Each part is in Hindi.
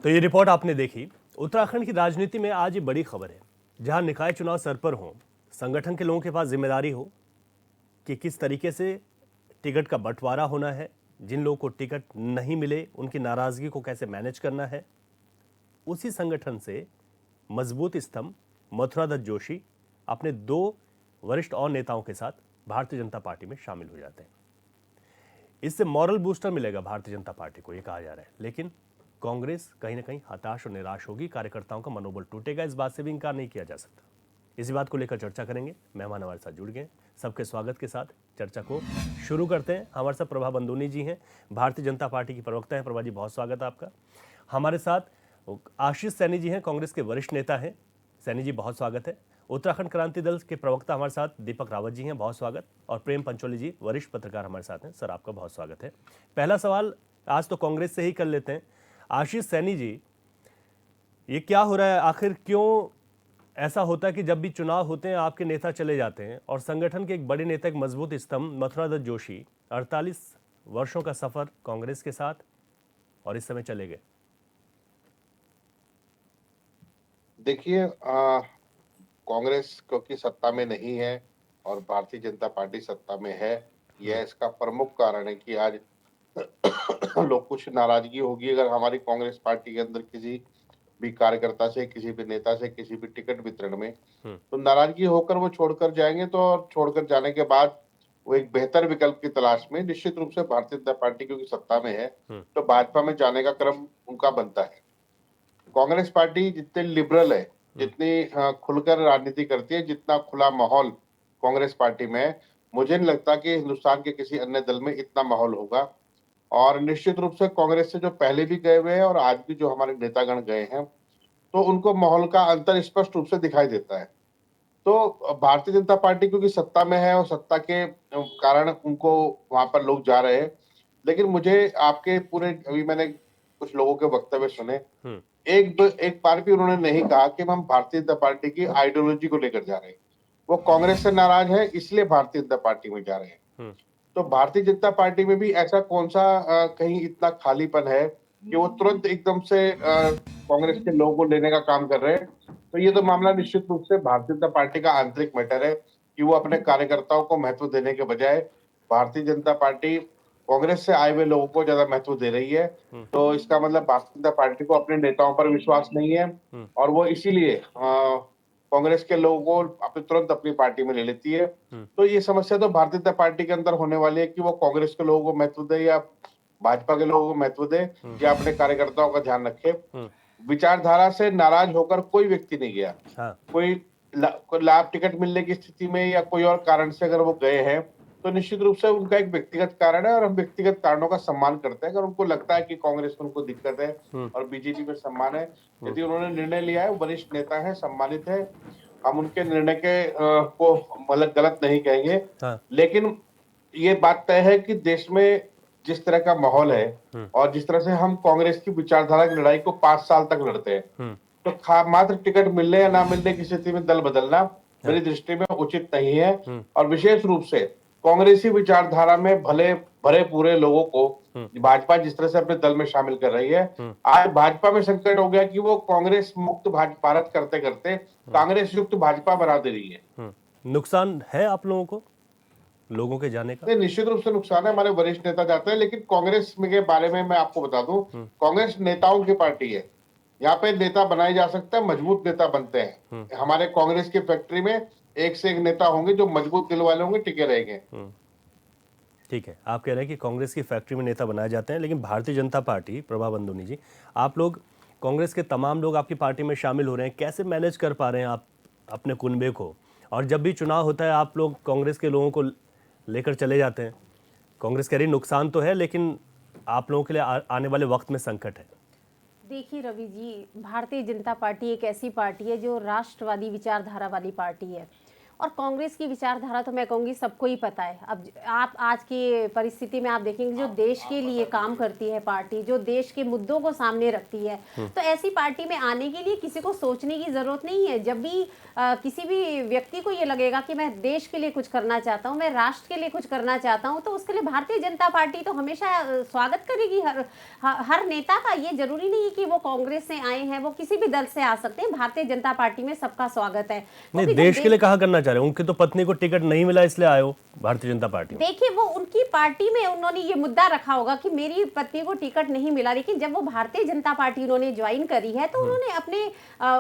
तो ये रिपोर्ट आपने देखी। उत्तराखंड की राजनीति में आज ये बड़ी खबर है, जहां निकाय चुनाव सर पर हो, संगठन के लोगों के पास जिम्मेदारी हो कि किस तरीके से टिकट का बंटवारा होना है, जिन लोगों को टिकट नहीं मिले उनकी नाराजगी को कैसे मैनेज करना है। उसी संगठन से मजबूत स्तंभ मथुरा दत्त जोशी अपने 2 वरिष्ठ और नेताओं के साथ भारतीय जनता पार्टी में शामिल हो जाते हैं। इससे मॉरल बूस्टर मिलेगा भारतीय जनता पार्टी को, ये कहा जा रहा है। लेकिन कांग्रेस कहीं ना कहीं हताश और निराश होगी, कार्यकर्ताओं का मनोबल टूटेगा, इस बात से भी इनकार नहीं किया जा सकता। इसी बात को लेकर चर्चा करेंगे। मेहमान हमारे साथ जुड़ गए, सबके स्वागत के साथ चर्चा को शुरू करते हैं। हमारे साथ प्रभा बंदूनी जी हैं, भारतीय जनता पार्टी की प्रवक्ता हैं। प्रभा जी, बहुत स्वागत है आपका। हमारे साथ आशीष सैनी जी हैं, कांग्रेस के वरिष्ठ नेता हैं। सैनी जी, बहुत स्वागत है। उत्तराखंड क्रांति दल के प्रवक्ता हमारे साथ दीपक रावत जी हैं, बहुत स्वागत। और प्रेम पंचोली जी, वरिष्ठ पत्रकार हमारे साथ हैं। सर, आपका बहुत स्वागत है। पहला सवाल आज तो कांग्रेस से ही कर लेते हैं। आशीष सैनी जी, ये क्या हो रहा है? आखिर क्यों ऐसा होता है कि जब भी चुनाव होते हैं आपके नेता चले जाते हैं और संगठन के एक बड़े नेता, एक मजबूत स्तंभ मथुरा दत्त जोशी 48 वर्षों का सफर कांग्रेस के साथ, और इस समय चले गए? देखिए, कांग्रेस क्योंकि सत्ता में नहीं है और भारतीय जनता पार्टी सत्ता में है, यह इसका प्रमुख कारण है कि आज लोग कुछ नाराजगी होगी अगर हमारी कांग्रेस पार्टी के अंदर किसी भी कार्यकर्ता से, किसी भी नेता से, किसी भी टिकट वितरण में, तो नाराजगी होकर वो छोड़कर जाएंगे। तो और छोड़कर जाने के बाद वो एक बेहतर विकल्प की तलाश में निश्चित रूप से भारतीय जनता पार्टी क्योंकि सत्ता में है, तो भाजपा में जाने का क्रम उनका बनता है। कांग्रेस पार्टी जितने लिबरल है, जितनी खुलकर राजनीति करती है, जितना खुला माहौल कांग्रेस पार्टी में है, मुझे नहीं लगता कि हिंदुस्तान के किसी अन्य दल में इतना माहौल होगा। और निश्चित रूप से कांग्रेस से जो पहले भी गए हुए हैं और आज भी जो हमारे नेतागण गए हैं, तो उनको माहौल का अंतर स्पष्ट रूप से दिखाई देता है। तो भारतीय जनता पार्टी क्योंकि सत्ता में है और सत्ता के कारण उनको वहां पर लोग जा रहे हैं। लेकिन मुझे आपके पूरे, अभी मैंने कुछ लोगों के वक्तव्य सुने, एक बार भी उन्होंने नहीं कहा कि हम भारतीय जनता पार्टी की आइडियोलॉजी को लेकर जा रहे हैं। वो कांग्रेस से नाराज है, इसलिए भारतीय जनता पार्टी में जा रहे हैं। तो भारतीय जनता पार्टी में भी ऐसा कौन सा कहीं इतना खालीपन है कि वो तुरंत एकदम से कांग्रेस के लोगों को लेने का काम कर रहे हैं? तो ये तो मामला निश्चित रूप से भारतीय जनता पार्टी का आंतरिक मैटर है कि वो अपने कार्यकर्ताओं को महत्व देने के बजाय भारतीय जनता पार्टी कांग्रेस से आए हुए लोगों को ज्यादा महत्व दे रही है। तो इसका मतलब भारतीय जनता पार्टी को अपने नेताओं पर विश्वास नहीं है और वो इसीलिए कांग्रेस के लोगों को तुरंत अपनी पार्टी में ले लेती है। तो ये समस्या तो भारतीय जनता पार्टी के अंदर होने वाली है कि वो कांग्रेस के लोगों को महत्व दे या भाजपा के लोगों को महत्व दे या अपने कार्यकर्ताओं का ध्यान रखे। विचारधारा से नाराज होकर कोई व्यक्ति नहीं गया। कोई लाभ टिकट मिलने की स्थिति में या कोई और कारण से अगर वो गए हैं, तो निश्चित रूप से उनका एक व्यक्तिगत कारण है और हम व्यक्तिगत कारणों का सम्मान करते हैं। अगर उनको लगता है कि कांग्रेस में उनको दिक्कत है और बीजेपी में सम्मान है, यदि उन्होंने निर्णय लिया है, वरिष्ठ नेता है, सम्मानित है, हम उनके निर्णय के को मतलब गलत नहीं कहेंगे। लेकिन ये बात तय है कि देश में जिस तरह का माहौल है और जिस तरह से हम कांग्रेस की विचारधारा की लड़ाई को 5 साल तक लड़ते हैं, तो मात्र टिकट मिलने या ना मिलने की स्थिति में दल बदलना मेरी दृष्टि में उचित नहीं है। और विशेष रूप से कांग्रेसी विचारधारा में भले भरे पूरे लोगों को भाजपा जिस तरह से अपने दल में शामिल कर रही है, आज भाजपा में संकट हो गया कि वो कांग्रेस मुक्त भारत करते करते कांग्रेस युक्त भाजपा बना दे रही है। नुकसान है आप लोगों को लोगों के जाने का? नहीं, निश्चित रूप से नुकसान है, हमारे वरिष्ठ नेता जाते हैं। लेकिन कांग्रेस में के बारे में मैं आपको बता दूं, कांग्रेस नेताओं की पार्टी है। यहाँ पे नेता बनाए जा सकते हैं, मजबूत नेता बनते हैं। हमारे कांग्रेस की फैक्ट्री में एक से एक नेता होंगे जो मजबूत दिल वाले होंगे, टिके रहेंगे। ठीक है, आप कह रहे हैं कि कांग्रेस की फैक्ट्री में नेता बनाए जाते हैं, लेकिन भारतीय जनता पार्टी, प्रभा बंदूनी जी, आप लोग, कांग्रेस के तमाम लोग आपकी पार्टी में शामिल हो रहे हैं, कैसे मैनेज कर पा रहे हैं आप अपने कुनबे को? और जब भी चुनाव होता है आप लोग कांग्रेस के लोगों को लेकर चले जाते हैं। कांग्रेस कह रही नुकसान तो है, लेकिन आप लोगों के लिए आने वाले वक्त में संकट है। देखिए रवि जी, भारतीय जनता पार्टी एक ऐसी पार्टी है जो राष्ट्रवादी विचारधारा वाली पार्टी है और कांग्रेस की विचारधारा तो मैं कहूँगी सबको ही पता है। अब आप आज की परिस्थिति में आप देखेंगे जो देश के लिए काम करती है पार्टी, जो देश के मुद्दों को सामने रखती है, तो ऐसी पार्टी में आने के लिए किसी को सोचने की जरूरत नहीं है। जब भी किसी भी व्यक्ति को ये लगेगा कि मैं देश के लिए कुछ करना चाहता हूँ, मैं राष्ट्र के लिए कुछ करना चाहता हूँ, तो उसके लिए भारतीय जनता पार्टी तो हमेशा स्वागत करेगी। हर नेता का, ये जरूरी नहीं है कि वो कांग्रेस से आए हैं, वो किसी भी दल से आ सकते हैं। भारतीय जनता पार्टी में सबका स्वागत है। नहीं, देश के लिए कहा करना चाह रहे हैं, उनकी तो पत्नी को टिकट नहीं मिला इसलिए आए हो भारतीय जनता पार्टी में। देखिए, वो उनकी पार्टी में उन्होंने ये मुद्दा रखा होगा कि मेरी पत्नी को टिकट नहीं मिला, लेकिन जब वो भारतीय जनता पार्टी उन्होंने ज्वाइन करी है तो उन्होंने अपने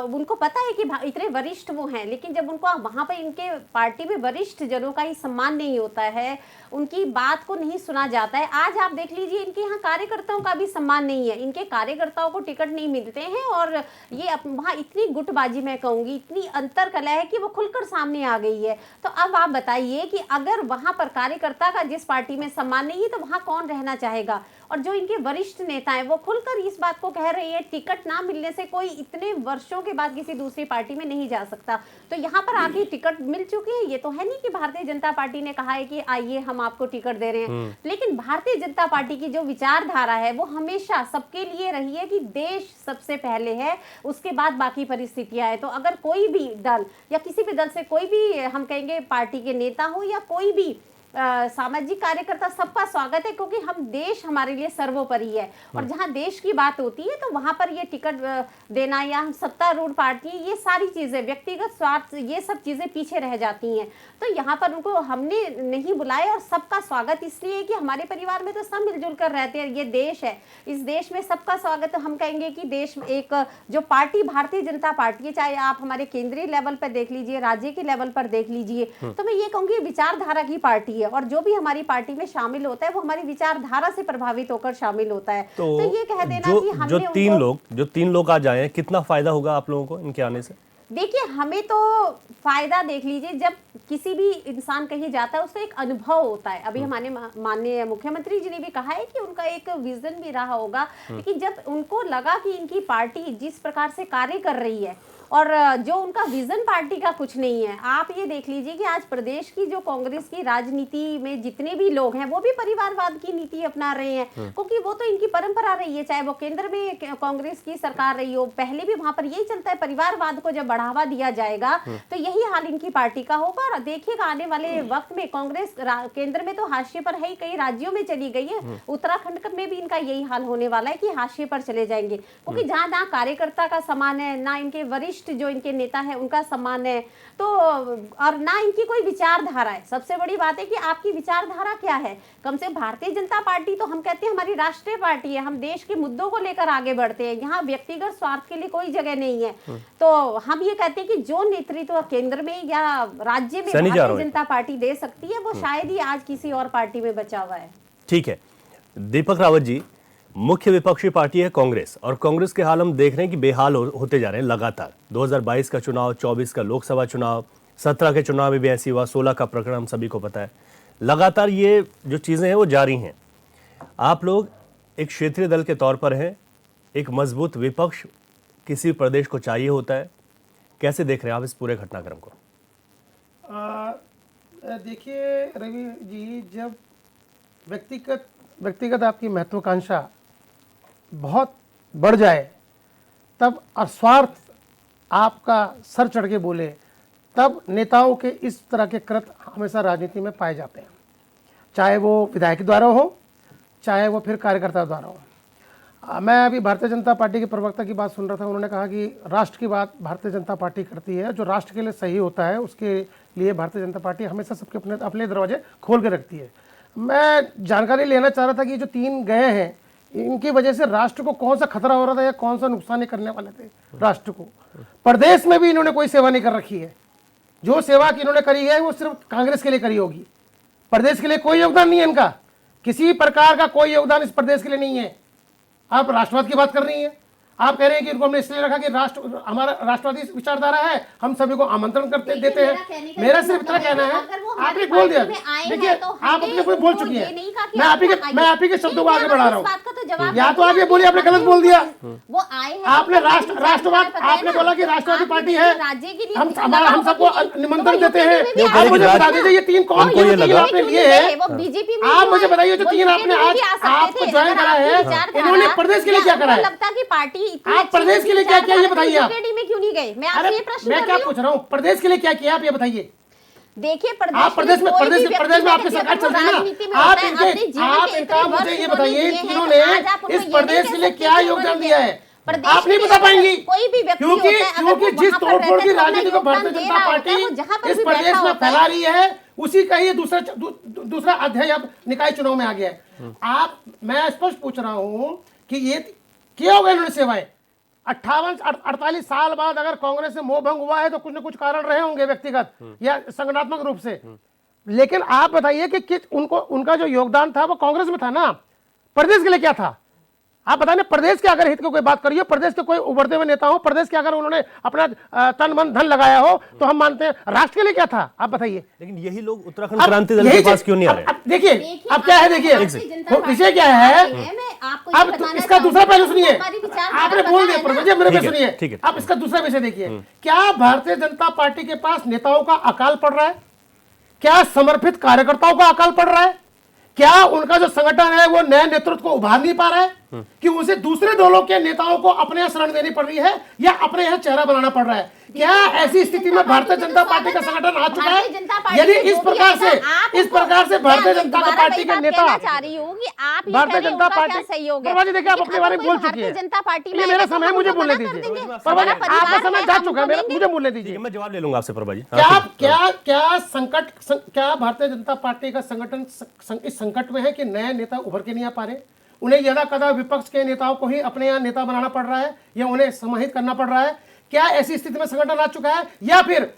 उनको पता है कि इतने वरिष्ठ वो हैं, लेकिन जब उनको वहां पर इनके पार्टी में वरिष्ठ जनों का ही सम्मान नहीं होता है, उनकी बात को नहीं सुना जाता है। आज आप देख लीजिए, इनके यहाँ कार्यकर्ताओं का भी सम्मान नहीं है, इनके कार्यकर्ताओं को टिकट नहीं मिलते हैं, और ये वहाँ इतनी गुटबाजी, मैं कहूंगी इतनी अंतर कला है कि वो खुलकर सामने आ गई है। तो अब आप बताइए कि अगर वहां पर कार्यकर्ता का जिस पार्टी में सम्मान नहीं है तो वहां कौन रहना चाहेगा। और जो इनके वरिष्ठ नेता हैं वो खुलकर इस बात को कह रहे हैं, टिकट ना मिलने से कोई इतने वर्षों के बाद किसी दूसरी पार्टी में नहीं जा सकता। तो यहाँ पर आगे टिकट मिल चुकी है, ये तो है नहीं कि भारतीय जनता पार्टी ने कहा है कि आइए हम आपको टिकट दे रहे हैं, लेकिन भारतीय जनता पार्टी की जो विचारधारा है वो हमेशा सबके लिए रही है कि देश सबसे पहले है, उसके बाद बाकी परिस्थितियां हैं। तो अगर कोई भी दल या किसी भी दल से कोई भी, हम कहेंगे पार्टी के नेता हो या कोई भी सामाजिक कार्यकर्ता, सबका स्वागत है, क्योंकि हम देश हमारे लिए सर्वोपरि है। और जहां देश की बात होती है तो वहां पर ये टिकट देना या सत्तारूढ़ पार्टी, ये सारी चीजें, व्यक्तिगत स्वार्थ, ये सब चीजें पीछे रह जाती हैं। तो यहाँ पर उनको हमने नहीं बुलाया, और सबका स्वागत इसलिए कि हमारे परिवार में तो सब मिलजुल कर रहते हैं, ये देश है, इस देश में सबका स्वागत। हम कहेंगे कि देश में एक जो पार्टी भारतीय जनता पार्टी है, चाहे आप हमारे केंद्रीय लेवल पर देख लीजिए, राज्य के लेवल पर देख लीजिए, तो मैं ये कहूंगी विचारधारा की पार्टी है, और जो भी हमारी पार्टी में शामिल होता है वो हमारी विचारधारा से प्रभावित होकर शामिल होता है। तो ये कह देना कि हमने जो तीन लोग आ जाए, कितना फायदा होगा आप लोगों को इनके आने से? देखिए, हमें तो फायदा देख लीजिए, जब किसी भी इंसान कहीं जाता है उसको एक अनुभव होता है। अभी हमारे माननीय मुख्यमंत्री जी ने भी कहा है कि उनका एक विजन भी रहा होगा, लेकिन जब उनको लगा कि इनकी पार्टी जिस प्रकार से कार्य कर रही है और जो उनका विजन पार्टी का कुछ नहीं है। आप ये देख लीजिए कि आज प्रदेश की जो कांग्रेस की राजनीति में जितने भी लोग हैं वो भी परिवारवाद की नीति अपना रहे हैं, क्योंकि वो तो इनकी परंपरा रही है, चाहे वो केंद्र में कांग्रेस की सरकार रही हो, पहले भी वहां पर यही चलता है, परिवारवाद को जब बढ़ावा दिया जाएगा तो यही हाल इनकी पार्टी का होगा। और देखिएगा आने वाले वक्त में कांग्रेस केंद्र में तो हाशिए पर है, कई राज्यों में चली गई है, उत्तराखंड में भी इनका यही हाल होने वाला है कि हाशिए पर चले जाएंगे, क्योंकि जहां ना कार्यकर्ता का सम्मान है, ना इनके वरिष्ठ जो इनके नेता है उनका सम्मान है, तो और ना इनकी कोई विचारधारा है। सबसे बड़ी बात है कि आपकी विचारधारा क्या है। कम से भारतीय जनता पार्टी तो हम कहते हैं हमारी राष्ट्रीय पार्टी है, हम देश के मुद्दों को लेकर आगे बढ़ते हैं, यहाँ व्यक्तिगत स्वार्थ के लिए कोई जगह नहीं है। तो हम ये कहते हैं कि जो नेतृत्व केंद्र में या राज्य में भारतीय जनता पार्टी दे सकती है वो शायद ही आज किसी और पार्टी में बचा हुआ है। ठीक है, दीपक रावत जी, मुख्य विपक्षी पार्टी है कांग्रेस, और कांग्रेस के हाल हम देख रहे हैं कि बेहाल होते जा रहे हैं लगातार। 2022 का चुनाव, 24 का लोकसभा चुनाव, 17 के चुनाव में भी ऐसी हुआ, 16 का प्रकरण हम सभी को पता है। लगातार ये जो चीजें हैं वो जारी हैं। आप लोग एक क्षेत्रीय दल के तौर पर हैं, एक मजबूत विपक्ष किसी प्रदेश को चाहिए होता है, कैसे देख रहे हैं आप इस पूरे घटनाक्रम को? देखिए रवि जी, जब व्यक्तिगत आपकी महत्वाकांक्षा बहुत बढ़ जाए तब और स्वार्थ आपका सर चढ़ के बोले, तब नेताओं के इस तरह के कृत्य हमेशा राजनीति में पाए जाते हैं, चाहे वो विधायक द्वारा हो, चाहे वो फिर कार्यकर्ता द्वारा हो। मैं अभी भारतीय जनता पार्टी के प्रवक्ता की बात सुन रहा था, उन्होंने कहा कि राष्ट्र की बात भारतीय जनता पार्टी करती है, जो राष्ट्र के लिए सही होता है उसके लिए भारतीय जनता पार्टी हमेशा सबके अपने दरवाजे खोल के रखती है। मैं जानकारी लेना चाह रहा था कि जो 3 गए हैं इनकी वजह से राष्ट्र को कौन सा खतरा हो रहा था या कौन सा नुकसान करने वाले थे राष्ट्र को। प्रदेश में भी इन्होंने कोई सेवा नहीं कर रखी है, जो सेवा की इन्होंने करी है वो सिर्फ कांग्रेस के लिए करी होगी, प्रदेश के लिए कोई योगदान नहीं है इनका, किसी प्रकार का कोई योगदान इस प्रदेश के लिए नहीं है। आप राष्ट्रवाद की बात कर रही हैं, आप कह रहे हैं कि इनको हमने इसलिए रखा कि राष्ट्र हमारा राष्ट्रवादी विचारधारा है, हम सभी को आमंत्रण करते देते हैं। मेरा सिर्फ इतना कहना है, आपने बोल दिया, देखिए आप अपने कोई बोल चुकी है, मैं आप ही के शब्दों को आगे बढ़ा रहा हूँ। जवाब या तो आप ये बोलिए आपने गलत बोल दिया। वो आए हैं, आपने तो राष्ट्रवाद पता है आपने ना, बोला कि राष्ट्रवादी आप पार्टी किसी है, राज्य के लिए हम किसी लगाव हम सबको होगी, तो निमंत्रण वो देते यूपी हैं। में भी नहीं, आ आप मुझे सकते बता थे दीजिए ना। ये तीन कौन उनको ये यूपी लगा। आपने लिए है हैं? वो बीजेपी में आप क्यों मुझे आए? बताइए जो वो तीन आपने यूपी में आज भी आ सकते आपको थे। ज्वाइन अगर करा आपकी है, विचारधारा इन्होंने प्रदेश के लिए या क्या करा उनको है? लगता कि पार्टी इतनी आप अच्छी प्रदेश के लिए क्या किया ये विचारधारा बताइए आप। यूकेडी में क्यों नहीं गए? मैं अरे आपसे ये प्रश्न मैं कर क्या रही हूँ। पूछ रहा हूँ, प्रदेश के लिए क्या किया आप ये बताइए। देखिए आप प्रदेश में कोई भी व्यक्ति प्रदेश में आपकी जब सरकार वो चल रही है राजनीति में ना, होता आप है, अपने जीवन आप के इनका इतने मुझे वर्ष ये उन्होंने बताइए दिए इन हैं, तीनों तो ने आज आप उनको इस ये प्रदेश नहीं के कह लिए सकते क्या कि योगदान उन्होंने दिया है? प्रदेश आप के नहीं लिए बता अगर पाएंगी कोई भी व्यक्ति क्योंकि होता है, अगर वो जिस वहाँ पर तोड़फोड़ रहता की है तो अपना राजनीति को भारतीय योगदान दे जनता रहा होता है, पार्टी वो जहाँ पर इस भी प्रदेश बैठा में होता है। फैला रही है, उसी का ये दूसरा अध्याय अब निकाय चुनाव में आ गया है। आप मैं स्पष्ट पूछ रहा हूं कि ये किया होगा इन्होंने सेवाएं 48 साल बाद अगर कांग्रेस से मोह भंग हुआ है तो कुछ न कुछ कारण रहे होंगे व्यक्तिगत या संगठनात्मक रूप से। लेकिन आप बताइए कि उनको उनका जो योगदान था वो कांग्रेस में था ना, प्रदेश के लिए क्या था? आप बताइए प्रदेश के अगर हित की कोई बात करिए, प्रदेश के कोई उभरते हुए नेता हो, प्रदेश के अगर उन्होंने अपना तन मन धन लगाया हो तो हम मानते हैं। राष्ट्र के लिए क्या था आप बताइए। लेकिन यही लोग उत्तराखंड क्रांति दल के पास क्यों नहीं आ रहे? अब देखिए अब क्या है, देखिए विषय क्या है। अब इसका दूसरा पहलू सुनिए, आपने बोल दिया पर मेरे पे ठीक है। सुनिए। अब इसका दूसरा विषय देखिए, क्या भारतीय जनता पार्टी के पास नेताओं का अकाल पड़ रहा है? क्या समर्पित कार्यकर्ताओं का अकाल पड़ रहा है? क्या उनका जो संगठन है वो नए नेतृत्व को उभार नहीं पा रहा है कि उसे दूसरे दलों के नेताओं को अपने यहाँ शरण देनी पड़ रही है या अपने यहाँ चेहरा बनाना पड़ रहा है? क्या ऐसी स्थिति में भारतीय जनता पार्टी का संगठन आ चुका है? यदि इस प्रकार से भारतीय जनता पार्टी के नेता भारतीय जनता पार्टी प्रभाजी देखिए आप अपने बारे में बोल चुकी है। जनता पार्टी ये मेरा समय है, मुझे बोलने दीजिए। प्रभाजी आपका समय जा चुका है, मुझे बोलने दीजिए। मैं जवाब ले लूंगा आपसे प्रभा जी। क्या भारतीय जनता पार्टी का संगठन इस संकट में है कि नए नेता उभर के नहीं आ पा रहे? उन्हें यदा कदा विपक्ष के नेताओं को ही अपने यहाँ नेता बनाना पड़ रहा है या उन्हें समाहित करना पड़ रहा है? क्या ऐसी स्थिति में संगठन आ चुका है या फिर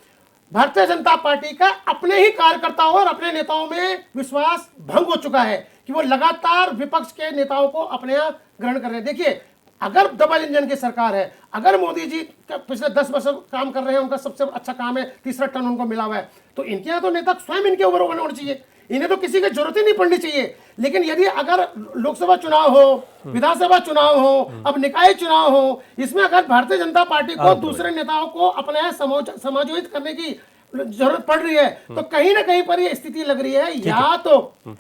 भारतीय जनता पार्टी का अपने ही कार्यकर्ताओं और अपने नेताओं में विश्वास भंग हो चुका है कि वो लगातार विपक्ष के नेताओं को अपने यहाँ ग्रहण कर रहे हैं? देखिए अगर डबल इंजन की सरकार है, अगर मोदी जी पिछले 10 वर्ष काम कर रहे हैं, उनका सबसे अच्छा काम है तीसरा टर्न उनको मिला हुआ है, तो इनके यहाँ तो नेता स्वयं इनके ऊपर होना चाहिए, इन्हें तो किसी की जरूरत ही नहीं पड़नी चाहिए। लेकिन यदि अगर लोकसभा चुनाव हो, विधानसभा चुनाव हो, अब निकाय चुनाव हो, इसमें अगर भारतीय जनता पार्टी को दूसरे नेताओं को अपने यहाँ समायोजित करने की जरूरत पड़ रही है तो कहीं ना कहीं पर ये स्थिति लग रही है या तो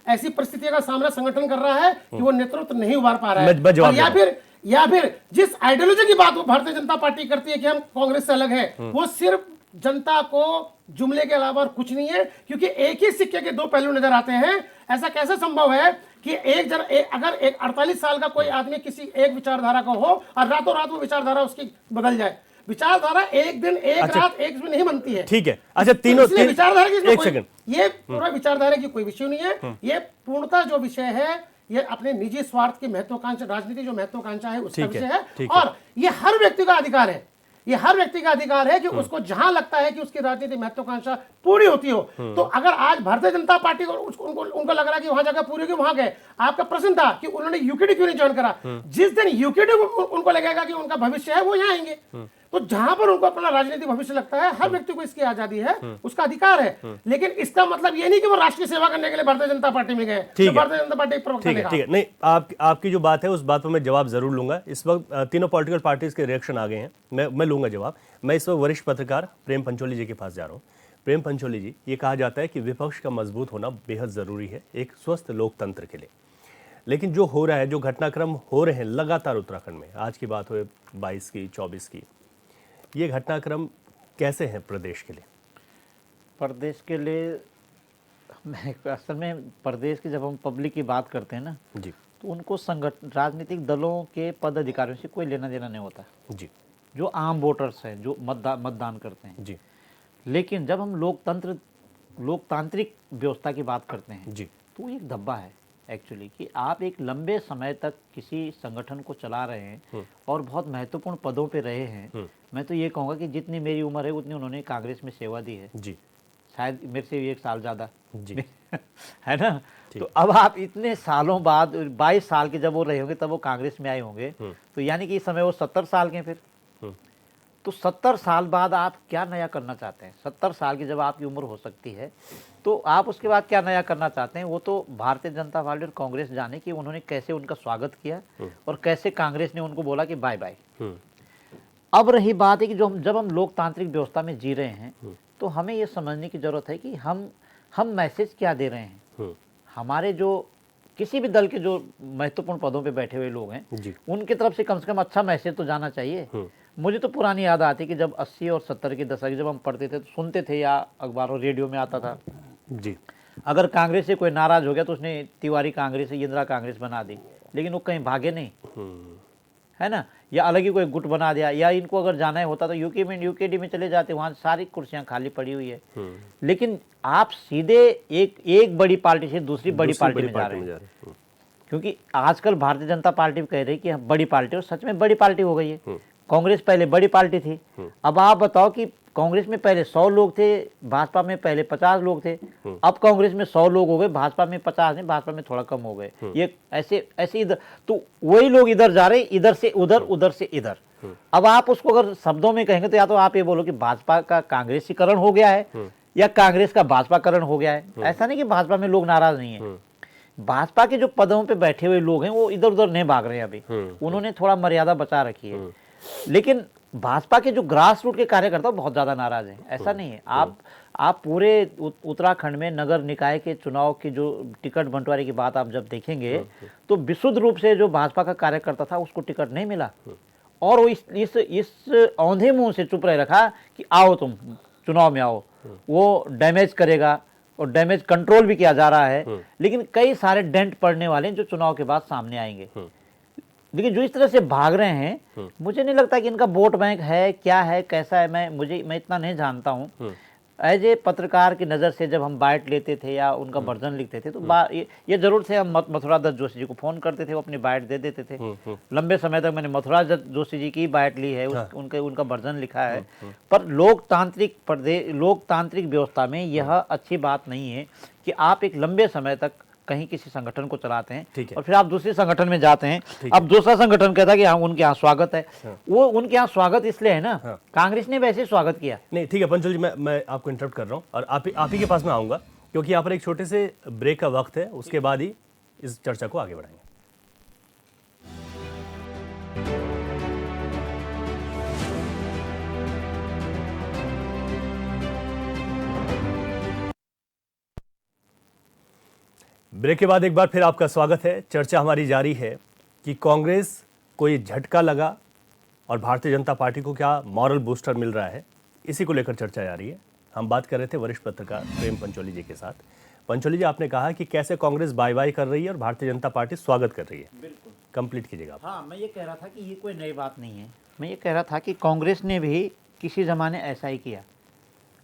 ऐसी परिस्थितियों का सामना संगठन कर रहा है कि वो नेतृत्व नहीं उभार पा रहा है, या फिर जिस आइडियोलॉजी की बात वो भारतीय जनता पार्टी करती है कि हम कांग्रेस से अलग है, वो सिर्फ जनता को जुमले के अलावा कुछ नहीं है, क्योंकि एक ही सिक्के के दो पहलू नजर आते हैं। ऐसा कैसे संभव है कि अगर एक 48 साल का कोई आदमी किसी एक विचारधारा का हो और रातों रात वो विचारधारा उसकी बदल जाए? विचारधारा एक दिन एक रात एक में नहीं बनती है। ठीक है, अच्छा तीनों विचारधारा की एक सेकंड, ये पूरा विचारधारा की कोई विषय नहीं है, ये पूर्णतः जो विषय है ये अपने निजी स्वार्थ की महत्वाकांक्षा, राजनीति जो महत्वाकांक्षा है उसका विषय है। और ये हर व्यक्ति का अधिकार है, ये हर व्यक्ति का अधिकार है कि उसको जहां लगता है कि उसकी राजनीतिक महत्वाकांक्षा पूरी होती हो। तो अगर आज भारतीय जनता पार्टी को उनको लग रहा है कि वहां जगह पूरी होगी, वहां गए। आपका प्रश्न था कि उन्होंने यूकेडी क्यों नहीं ज्वाइन करा? जिस दिन यूकेडी उनको लगेगा कि उनका भविष्य है वो यहाँ आएंगे। तो जहां पर उनको अपना राजनीतिक भविष्य लगता है, हर व्यक्ति को इसकी आजादी है, उसका अधिकार है। लेकिन इसका मतलब ये नहीं कि वो राष्ट्रीय सेवा करने के लिए भारतीय जनता पार्टी में गए। तो भारतीय जनता पार्टी प्रवक्ता ने कहा। ठीक है, नहीं आपकी जो बात है उस बात पर मैं जवाब जरूर लूंगा। इस वक्त तीनों पॉलिटिकल पार्टीज के रिएक्शन आ गए हैं, मैं लूंगा जवाब। मैं इस वक्त वरिष्ठ पत्रकार प्रेम पंचोली जी के पास जा रहा हूँ। प्रेम पंचोली जी, ये कहा जाता है कि विपक्ष का मजबूत होना बेहद जरूरी है एक स्वस्थ लोकतंत्र के लिए, लेकिन जो हो रहा है, जो घटनाक्रम हो रहे हैं लगातार उत्तराखंड में, आज की बात हुई 22 की 24 की, ये घटनाक्रम कैसे हैं प्रदेश के लिए? प्रदेश के लिए असल में प्रदेश की जब हम पब्लिक की बात करते हैं ना जी, तो उनको राजनीतिक दलों के पद अधिकारियों से कोई लेना देना नहीं होता जी, जो आम वोटर्स हैं, जो मतदान करते हैं जी, लेकिन जब हम लोकतांत्रिक व्यवस्था की बात करते हैं जी, तो एक धब्बा है एक्चुअली कि आप एक लंबे समय तक किसी संगठन को चला रहे हैं और बहुत महत्वपूर्ण पदों पे रहे हैं। मैं तो ये कहूँगा कि जितनी मेरी उम्र है उतनी उन्होंने कांग्रेस में सेवा दी है, जी, शायद मेरे से 1 साल ज़्यादा जी है ना। तो अब आप इतने सालों बाद 22 साल के जब वो रहे होंगे तब वो कांग्रेस में आए होंगे, तो यानी कि इस समय वो 70 साल के फिर तो 70 साल बाद आप क्या नया करना चाहते हैं? 70 साल की जब आपकी उम्र हो सकती है तो आप उसके बाद क्या नया करना चाहते हैं? वो तो भारतीय जनता पार्टी और कांग्रेस जाने कि उन्होंने कैसे उनका स्वागत किया और कैसे कांग्रेस ने उनको बोला कि बाय बाय। अब रही बात है कि जब हम लोकतांत्रिक व्यवस्था में जी रहे हैं तो हमें ये समझने की जरूरत है कि हम मैसेज क्या दे रहे हैं। हमारे जो किसी भी दल के जो महत्वपूर्ण पदों पे बैठे हुए लोग हैं उनकी तरफ से कम अच्छा मैसेज तो जाना चाहिए। मुझे तो पुरानी याद आती कि जब 80 और 70 के दशक जब हम पढ़ते थे तो सुनते थे या अखबारों रेडियो में आता था जी, अगर कांग्रेस से कोई नाराज हो गया तो उसने तिवारी कांग्रेस इंदिरा कांग्रेस बना दी, लेकिन वो कहीं भागे नहीं, है ना, या अलग ही कोई गुट बना दिया, या इनको अगर जाना होता तो यूकेडी में चले जाते, वहाँ सारी कुर्सियां खाली पड़ी हुई है। लेकिन आप सीधे एक बड़ी पार्टी से दूसरी बड़ी पार्टी में जा रहे हैं। क्योंकि आजकल भारतीय जनता पार्टी कह रही है कि हम बड़ी पार्टी, और सच में बड़ी पार्टी हो गई है। कांग्रेस पहले बड़ी पार्टी थी। अब आप बताओ कि कांग्रेस में पहले 100 लोग थे, भाजपा में पहले 50 लोग थे, अब कांग्रेस में 100 लोग हो गए, भाजपा में 50 नहीं, भाजपा में थोड़ा कम हो गए। ये ऐसे इधर तो वही लोग इधर जा रहे, इधर से उधर, उधर से इधर। अब आप उसको अगर शब्दों में कहेंगे तो या तो आप ये बोलो कि भाजपा का कांग्रेसीकरण हो गया है या कांग्रेस का भाजपाकरण हो गया है। ऐसा नहीं कि भाजपा में लोग नाराज नहीं है। भाजपा के जो पदों पे बैठे हुए लोग हैं वो इधर उधर नहीं भाग रहे हैं अभी, उन्होंने थोड़ा मर्यादा बचा रखी है। लेकिन भाजपा के जो ग्रास रूट के कार्यकर्ता बहुत ज्यादा नाराज हैं। ऐसा नहीं है, आप पूरे उत्तराखंड में नगर निकाय के चुनाव की जो टिकट बंटवारे की बात आप जब देखेंगे तो विशुद्ध रूप से जो भाजपा का कार्यकर्ता था उसको टिकट नहीं मिला, और वो इस औंधे मुंह से चुप रह रखा कि आओ तुम चुनाव में आओ, वो डैमेज करेगा, और डैमेज कंट्रोल भी किया जा रहा है। लेकिन कई सारे डेंट पड़ने वाले हैं जो चुनाव के बाद सामने आएंगे। लेकिन जो इस तरह से भाग रहे हैं, मुझे नहीं लगता कि इनका वोट बैंक है, क्या है, कैसा है, मैं इतना नहीं जानता हूं। एज ए पत्रकार की नज़र से जब हम बाइट लेते थे या उनका वर्जन लिखते थे तो ये जरूर से हम मथुरा दत्त जोशी जी को फोन करते थे, वो अपनी बाइट दे देते थे। लंबे समय तक मैंने मथुरा दत्त जोशी जी की बाइट ली है, उनका वर्जन लिखा है। पर लोकतांत्रिक व्यवस्था में यह अच्छी बात नहीं है कि आप एक लंबे समय तक कहीं किसी संगठन को चलाते हैं और फिर आप दूसरे संगठन में जाते हैं। अब दूसरा संगठन कहता है कि हाँ उनके यहाँ स्वागत है। वो उनके यहाँ स्वागत इसलिए है ना, कांग्रेस ने वैसे स्वागत किया नहीं। ठीक है पंचोल जी, मैं आपको इंटरप्ट कर रहा हूँ और आप ही के पास में आऊंगा क्योंकि यहाँ पर एक छोटे से ब्रेक का वक्त है, उसके बाद ही इस चर्चा को आगे बढ़ाएंगे। ब्रेक के बाद एक बार फिर आपका स्वागत है। चर्चा हमारी जारी है कि कांग्रेस को ये झटका लगा और भारतीय जनता पार्टी को क्या मॉरल बूस्टर मिल रहा है, इसी को लेकर चर्चा जारी है। हम बात कर रहे थे वरिष्ठ पत्रकार प्रेम पंचोली जी के साथ। पंचोली जी, आपने कहा कि कैसे कांग्रेस बाय बाय कर रही है और भारतीय जनता पार्टी स्वागत कर रही है। बिल्कुल कंप्लीट कीजिएगा। हाँ, मैं ये कह रहा था कि ये कोई नई बात नहीं है। मैं ये कह रहा था कि कांग्रेस ने भी किसी ज़माने ऐसा ही किया।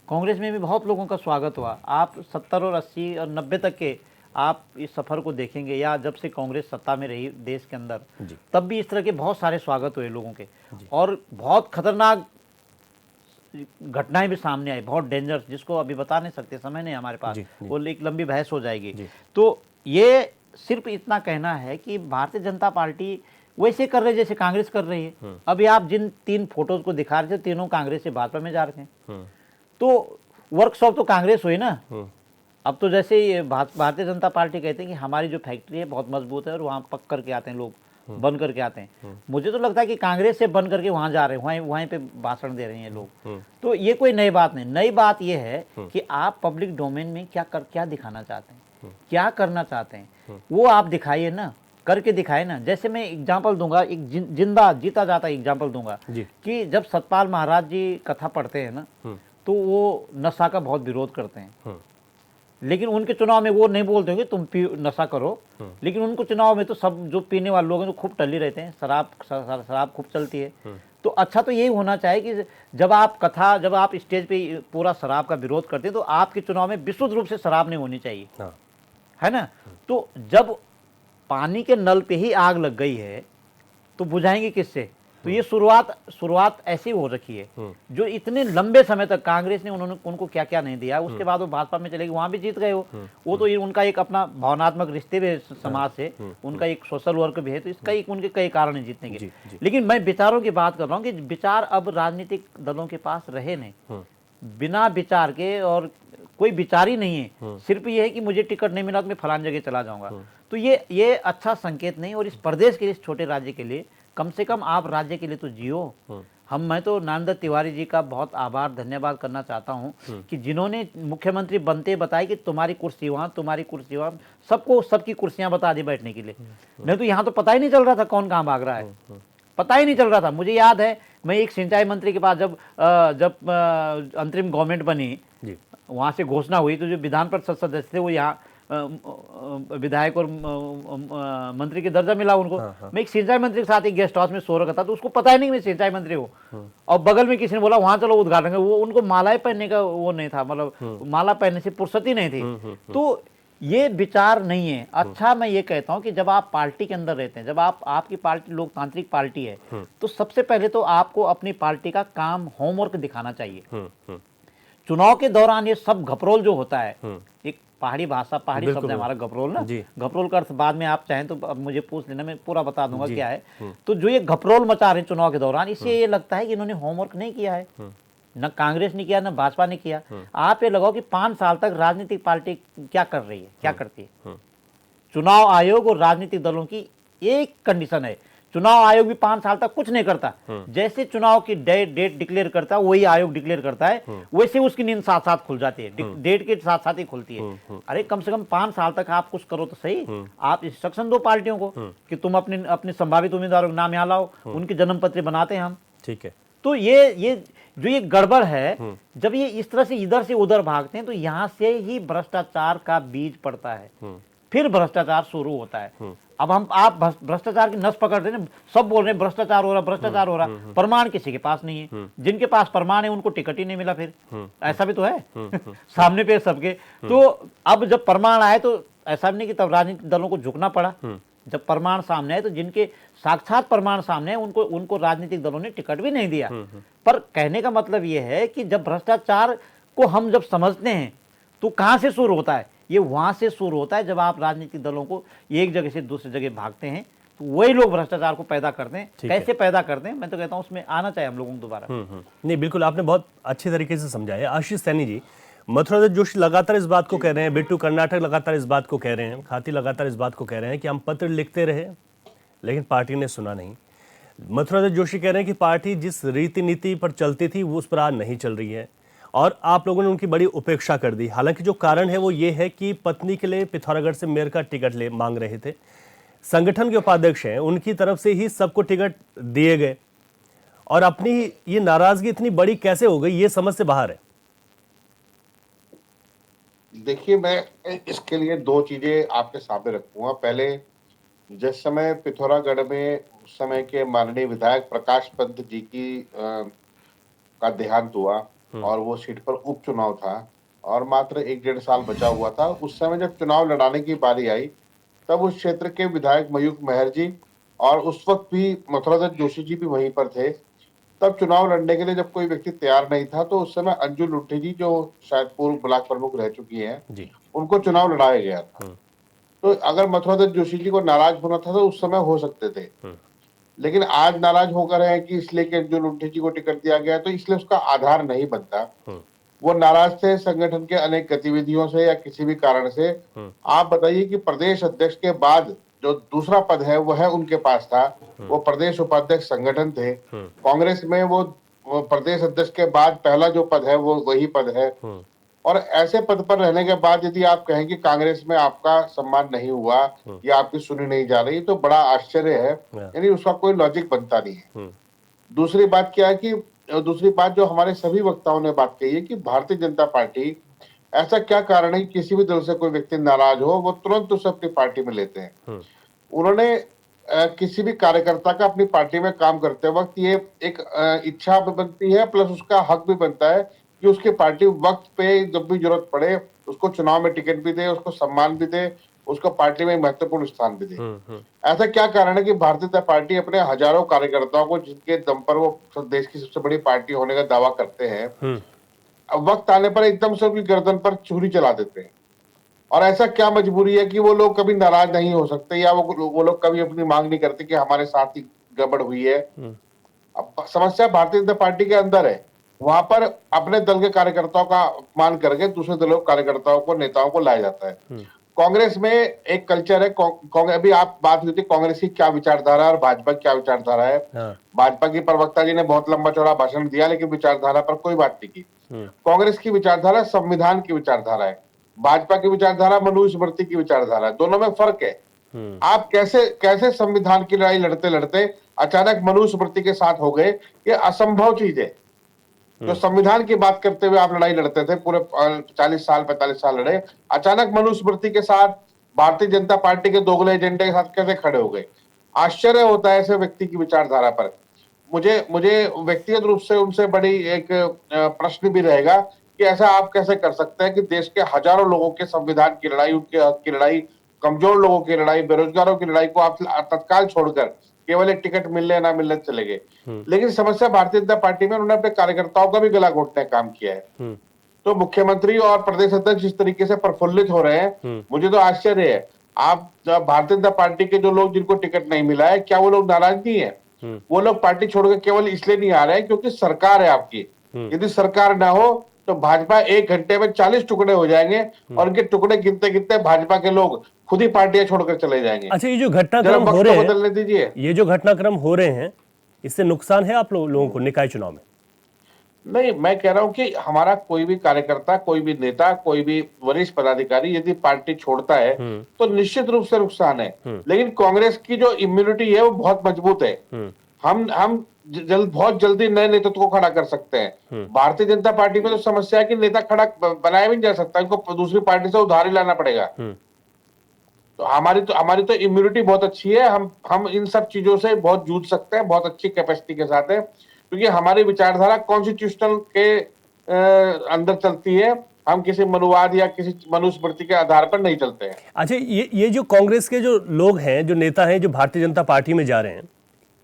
कांग्रेस में भी बहुत लोगों का स्वागत हुआ। आप 70 और 80 और 90 तक के आप इस सफ़र को देखेंगे, या जब से कांग्रेस सत्ता में रही देश के अंदर, तब भी इस तरह के बहुत सारे स्वागत हुए लोगों के, और बहुत खतरनाक घटनाएं भी सामने आई, बहुत डेंजरस, जिसको अभी बता नहीं सकते, समय नहीं हमारे पास, वो एक लंबी बहस हो जाएगी। तो ये सिर्फ इतना कहना है कि भारतीय जनता पार्टी वैसे कर रही है जैसे कांग्रेस कर रही है। अभी आप जिन 3 फोटोज को दिखा रहे थे, तीनों कांग्रेस से भाजपा में जा रहे हैं। तो वर्कशॉप तो कांग्रेस हुई ना। अब तो जैसे ये भारतीय जनता पार्टी कहते हैं कि हमारी जो फैक्ट्री है बहुत मजबूत है और वहाँ पक करके आते हैं लोग, बन करके आते हैं। मुझे तो लगता है कि कांग्रेस से बन करके वहाँ जा रहे हैं, वहीं पे भाषण दे रहे हैं लोग। तो ये कोई नई बात नहीं। नई बात ये है कि आप पब्लिक डोमेन में क्या दिखाना चाहते हैं, क्या करना चाहते हैं, वो आप दिखाइए ना, करके दिखाए ना। जैसे मैं एग्जाम्पल दूंगा, एक जिंदा जीता जाता एग्जाम्पल दूंगा कि जब सतपाल महाराज जी कथा पढ़ते हैं ना, तो वो नशा का बहुत विरोध करते हैं। लेकिन उनके चुनाव में वो नहीं बोलते होंगे तुम नशा करो, लेकिन उनको चुनाव में तो सब जो पीने वाले लोग हैं तो खूब टल्ली रहते हैं, शराब खूब चलती है। तो अच्छा तो यही होना चाहिए कि जब आप स्टेज पे पूरा शराब का विरोध करते हैं तो आपके चुनाव में विशुद्ध रूप से शराब नहीं होनी चाहिए, है ना। तो जब पानी के नल पे ही आग लग गई है तो बुझाएंगे किससे? तो ये शुरुआत ऐसी हो रखी है जो इतने लंबे समय तक कांग्रेस ने उनको क्या क्या नहीं दिया, उसके बाद वो भाजपा में चले गए, वहां भी जीत गए वो तो ये उनका एक अपना भावनात्मक रिश्ते भी है समाज से, उनका एक सोशल वर्क भी है, तो इसका एक उनके कई कारण है जीतने के। लेकिन मैं विचारों की बात कर रहा हूँ कि विचार अब राजनीतिक दलों के पास रहे नहीं, बिना विचार के, और कोई विचार ही नहीं है, सिर्फ ये है कि मुझे टिकट नहीं मिला तो मैं फलान जगह चला जाऊंगा। तो ये अच्छा संकेत नहीं, और इस प्रदेश के लिए, इस छोटे राज्य के लिए, कम से कम आप राज्य के लिए तो जियो। मैं तो नारायण दत्त तिवारी जी का बहुत आभार धन्यवाद करना चाहता हूं कि जिन्होंने मुख्यमंत्री बनते बताया कि तुम्हारी कुर्सी वहां, तुम्हारी कुर्सी वहां, सबको सबकी कुर्सियां बता दी बैठने के लिए। नहीं तो यहाँ तो पता ही नहीं चल रहा था कौन कहाँ भाग रहा है, पता ही नहीं चल रहा था। मुझे याद है मैं एक सिंचाई मंत्री के पास जब अंतरिम गवर्नमेंट बनी, वहां से घोषणा हुई, तो जो विधान परिषद सदस्य थे वो यहाँ विधायक और मंत्री के दर्जा मिला उनको। मैं एक सिंचाई मंत्री के साथ एक गेस्ट हाउस में सो रखा था, तो उसको पता ही नहीं मैं सिंचाई मंत्री हूँ, और बगल में किसी ने बोला वहां चलो उद्घाटन है, वो उनको मालाएं पहनने का वो नहीं था, मतलब माला पहनने से फुर्सत ही नहीं थी। तो ये विचार नहीं है। अच्छा, मैं ये कहता हूं कि जब आप पार्टी के अंदर रहते हैं, जब आपकी पार्टी लोकतांत्रिक पार्टी है, तो सबसे पहले तो आपको अपनी पार्टी का काम, होमवर्क दिखाना चाहिए। चुनाव के दौरान ये सब घपरोल जो होता है, एक पहाड़ी भाषा, पहाड़ी शब्द है हमारा घपरोल ना, घपरोल का अर्थ बाद में आप चाहें तो अब मुझे पूछ लेना, मैं पूरा बता दूंगा क्या है। तो जो ये घपरोल मचा रहे हैं चुनाव के दौरान, इससे ये लगता है कि इन्होंने होमवर्क नहीं किया है, न कांग्रेस ने किया, न भाजपा ने किया। आप ये लगाओ कि 5 साल तक राजनीतिक पार्टी क्या कर रही है, क्या करती है। चुनाव आयोग और राजनीतिक दलों की एक कंडीशन है, चुनाव आयोग भी 5 साल तक कुछ नहीं करता। जैसे चुनाव की डेट डिक्लेयर करता है, वही आयोग डिक्लेयर करता है, वैसे उसकी नींद साथ साथ खुल जाती है, डेट के साथ साथ ही खुलती है। अरे कम से कम 5 साल तक आप कुछ करो तो सही। आप इंस्ट्रक्शन दो पार्टियों को कि तुम अपने संभावित उम्मीदवारों के नाम यहाँ लाओ, उनके जन्म पत्र बनाते हैं हम, ठीक है। तो ये जो ये गड़बड़ है, जब ये इस तरह से इधर से उधर भागते हैं, तो यहाँ से ही भ्रष्टाचार का बीज पड़ता है, फिर भ्रष्टाचार शुरू होता है। अब आप भ्रष्टाचार की नस पकड़ रहे हैं, सब बोल रहे हैं भ्रष्टाचार हो रहा, भ्रष्टाचार हो रहा, प्रमाण किसी के पास नहीं है। जिनके पास प्रमाण है उनको टिकट ही नहीं मिला, फिर ऐसा भी तो है सामने पे सबके। तो अब जब प्रमाण आए तो ऐसा भी नहीं कि तब राजनीतिक दलों को झुकना पड़ा। जब प्रमाण सामने आए तो जिनके साक्षात प्रमाण सामने है उनको राजनीतिक दलों ने टिकट भी नहीं दिया। पर कहने का मतलब यह है कि जब भ्रष्टाचार को हम जब समझते हैं तो कहां से शुरू होता है, ये वहां से शुरू होता है जब आप राजनीतिक दलों को एक जगह से दूसरी जगह भागते हैं, तो वही लोग भ्रष्टाचार को पैदा करते हैं। कैसे पैदा करते हैं, मैं तो कहता हूं उसमें आना चाहिए हम लोगों को दोबारा। नहीं, बिल्कुल आपने बहुत अच्छे तरीके से समझाया। आशीष सैनी जी, मथुरा दत्त जोशी लगातार इस बात को कह रहे हैं, बिट्टू कर्नाटक लगातार इस बात को कह रहे हैं, खाती लगातार इस बात को कह रहे हैं कि हम पत्र लिखते रहे लेकिन पार्टी ने सुना नहीं। मथुरा दत्त जोशी कह रहे हैं कि पार्टी जिस रीति नीति पर चलती थी वो उस पर आज नहीं चल रही है, और आप लोगों ने उनकी बड़ी उपेक्षा कर दी। हालांकि जो कारण है वो ये है कि पत्नी के लिए पिथौरागढ़ से मेयर का टिकट मांग रहे थे, संगठन के उपाध्यक्ष हैं, उनकी तरफ से ही सबको टिकट दिए गए, और अपनी ये नाराजगी इतनी बड़ी कैसे हो गई, ये समझ से बाहर है। देखिए, मैं इसके लिए 2 चीजें आपके सामने रखूंगा। पहले, जिस समय पिथौरागढ़ में उस समय के माननीय विधायक प्रकाश पंत जी का देहांत हुआ और वो सीट पर उपचुनाव था और मात्र 1-1.5 साल बचा हुआ था, उस समय जब चुनाव लड़ाने की बारी आई तब उस क्षेत्र के विधायक मयूख मेहर जी और उस वक्त भी मथुरा दत्त जोशी जी भी वहीं पर थे। तब चुनाव लड़ने के लिए जब कोई व्यक्ति तैयार नहीं था तो उस समय अंजू लुट्ठी जी, जो शायद पूर्व ब्लॉक प्रमुख रह चुकी हैं, उनको चुनाव लड़ाया गया था। तो अगर मथुरा दत्त जोशी जी को नाराज होना था तो उस समय हो सकते थे, लेकिन आज नाराज होकर है कि इसलिए कि अंजू लुट्ठी जी को टिकट दिया गया, तो इसलिए उसका आधार नहीं बनता। वो नाराज थे संगठन के अनेक गतिविधियों से या किसी भी कारण से। आप बताइए कि प्रदेश अध्यक्ष के बाद जो दूसरा पद है वो है उनके पास था, वो प्रदेश उपाध्यक्ष संगठन थे। कांग्रेस में वो प्रदेश अध्यक्ष के बाद पहला जो पद है वो वही पद है, और ऐसे पद पर रहने के बाद यदि आप कहें कि कांग्रेस में आपका सम्मान नहीं हुआ या आपकी सुनी नहीं जा रही, तो बड़ा आश्चर्य है, यानी उसका कोई लॉजिक बनता नहीं है। दूसरी बात क्या है कि दूसरी बात जो हमारे सभी वक्ताओं ने बात कही है कि भारतीय जनता पार्टी, ऐसा क्या कारण है कि किसी भी दल से कोई व्यक्ति नाराज हो वो तुरंत उसे अपनी पार्टी में लेते हैं। उन्होंने किसी भी कार्यकर्ता का अपनी पार्टी में काम करते वक्त ये एक इच्छा भी बनती है, प्लस उसका हक भी बनता है कि उसकी पार्टी वक्त पे जब भी जरूरत पड़े उसको चुनाव में टिकट भी दे, उसको सम्मान भी दे, उसको पार्टी में महत्वपूर्ण स्थान भी दे। ऐसा क्या कारण है कि भारतीय जनता पार्टी अपने हजारों कार्यकर्ताओं को, जिनके दम पर वो देश की सबसे बड़ी पार्टी होने का दावा करते हैं, अब वक्त आने पर एकदम से उनकी गर्दन पर छुरी चला देते हैं? और ऐसा क्या मजबूरी है कि वो लोग कभी नाराज नहीं हो सकते, या वो लोग कभी अपनी मांग नहीं करते कि हमारे साथ ही गड़बड़ हुई है? अब समस्या भारतीय जनता पार्टी के अंदर है। वहां पर अपने दल के कार्यकर्ताओं का अपमान करके दूसरे दलों के कार्यकर्ताओं को, नेताओं को लाया जाता है। कांग्रेस में एक कल्चर है, अभी आप बात हुई थी कांग्रेस की क्या विचारधारा है और भाजपा की क्या विचारधारा है। भाजपा की प्रवक्ता जी ने बहुत लंबा चौड़ा भाषण दिया, लेकिन विचारधारा पर कोई बात नहीं की। कांग्रेस की विचारधारा संविधान की विचारधारा है, भाजपा की विचारधारा मनुस्मृति की विचारधारा है। दोनों में फर्क है। आप कैसे संविधान की लड़ाई लड़ते लड़ते अचानक मनुस्मृति के साथ हो गए? ये असंभव चीज है। जो संविधान की बात करते हुए आप लड़ाई लड़ते थे, पूरे 40 साल 45 साल लड़े, अचानक मनुस्मृति के साथ, भारतीय जनता पार्टी के दोगले एजेंडे के साथ कैसे खड़े हो गए? आश्चर्य होता है ऐसे व्यक्ति की विचारधारा पर। मुझे व्यक्तिगत रूप से उनसे बड़ी एक प्रश्न भी रहेगा कि ऐसा आप कैसे कर सकते हैं कि देश के हजारों लोगों के संविधान की लड़ाई, उनके हक की लड़ाई, कमजोर लोगों की लड़ाई, बेरोजगारों की लड़ाई को आप तत्काल छोड़कर केवल एक टिकट मिलने ना मिलने चले गए। लेकिन समस्या भारतीय जनता पार्टी में, उन्होंने अपने कार्यकर्ताओं का भी गला घोटने का काम किया है। तो मुख्यमंत्री और प्रदेश अध्यक्ष जिस तरीके से प्रफुल्लित हो रहे हैं, मुझे तो आश्चर्य है। आप भारतीय जनता पार्टी के जो लोग, जिनको टिकट नहीं मिला है, क्या वो लोग नाराज नहीं है? वो लोग पार्टी छोड़कर केवल इसलिए नहीं आ रहे हैं क्योंकि सरकार है आपकी। यदि सरकार ना हो तो भाजपा 1 घंटे में 40 टुकड़े हो जाएंगे, और उनके टुकड़े गिनते गिनते भाजपा के लोग खुद ही पार्टियां छोड़कर चले जाएंगे। अच्छा, ये जो घटनाक्रम हो रहे हैं, बदलने दीजिए। ये जो घटनाक्रम हो रहे हैं, इससे नुकसान है आप लोगों को निकाय चुनाव में? नहीं, मैं कह रहा हूं कि हमारा कोई भी कार्यकर्ता, कोई भी नेता, कोई भी वरिष्ठ पदाधिकारी यदि पार्टी छोड़ता है तो निश्चित रूप से नुकसान है। लेकिन कांग्रेस की जो इम्यूनिटी है वो बहुत मजबूत है। हम बहुत जल्दी नए नेतृत्व को खड़ा कर सकते हैं। भारतीय जनता पार्टी में तो समस्या है कि नेता खड़ा बनाया भी नहीं जा सकता, इनको दूसरी पार्टी से उधार ही लाना पड़ेगा। तो हमारी तो इम्यूनिटी बहुत अच्छी है। हम इन सब चीजों से बहुत जूझ सकते हैं, बहुत अच्छी कैपेसिटी के साथ है, क्योंकि हमारी विचारधारा कॉन्स्टिट्यूशनल के अंदर चलती है। हम किसी मनुवाद या किसी मनुस्मृति के आधार पर नहीं चलते हैं। अच्छा, ये जो कांग्रेस के जो लोग हैं, जो नेता हैं, जो भारतीय जनता पार्टी में जा रहे हैं,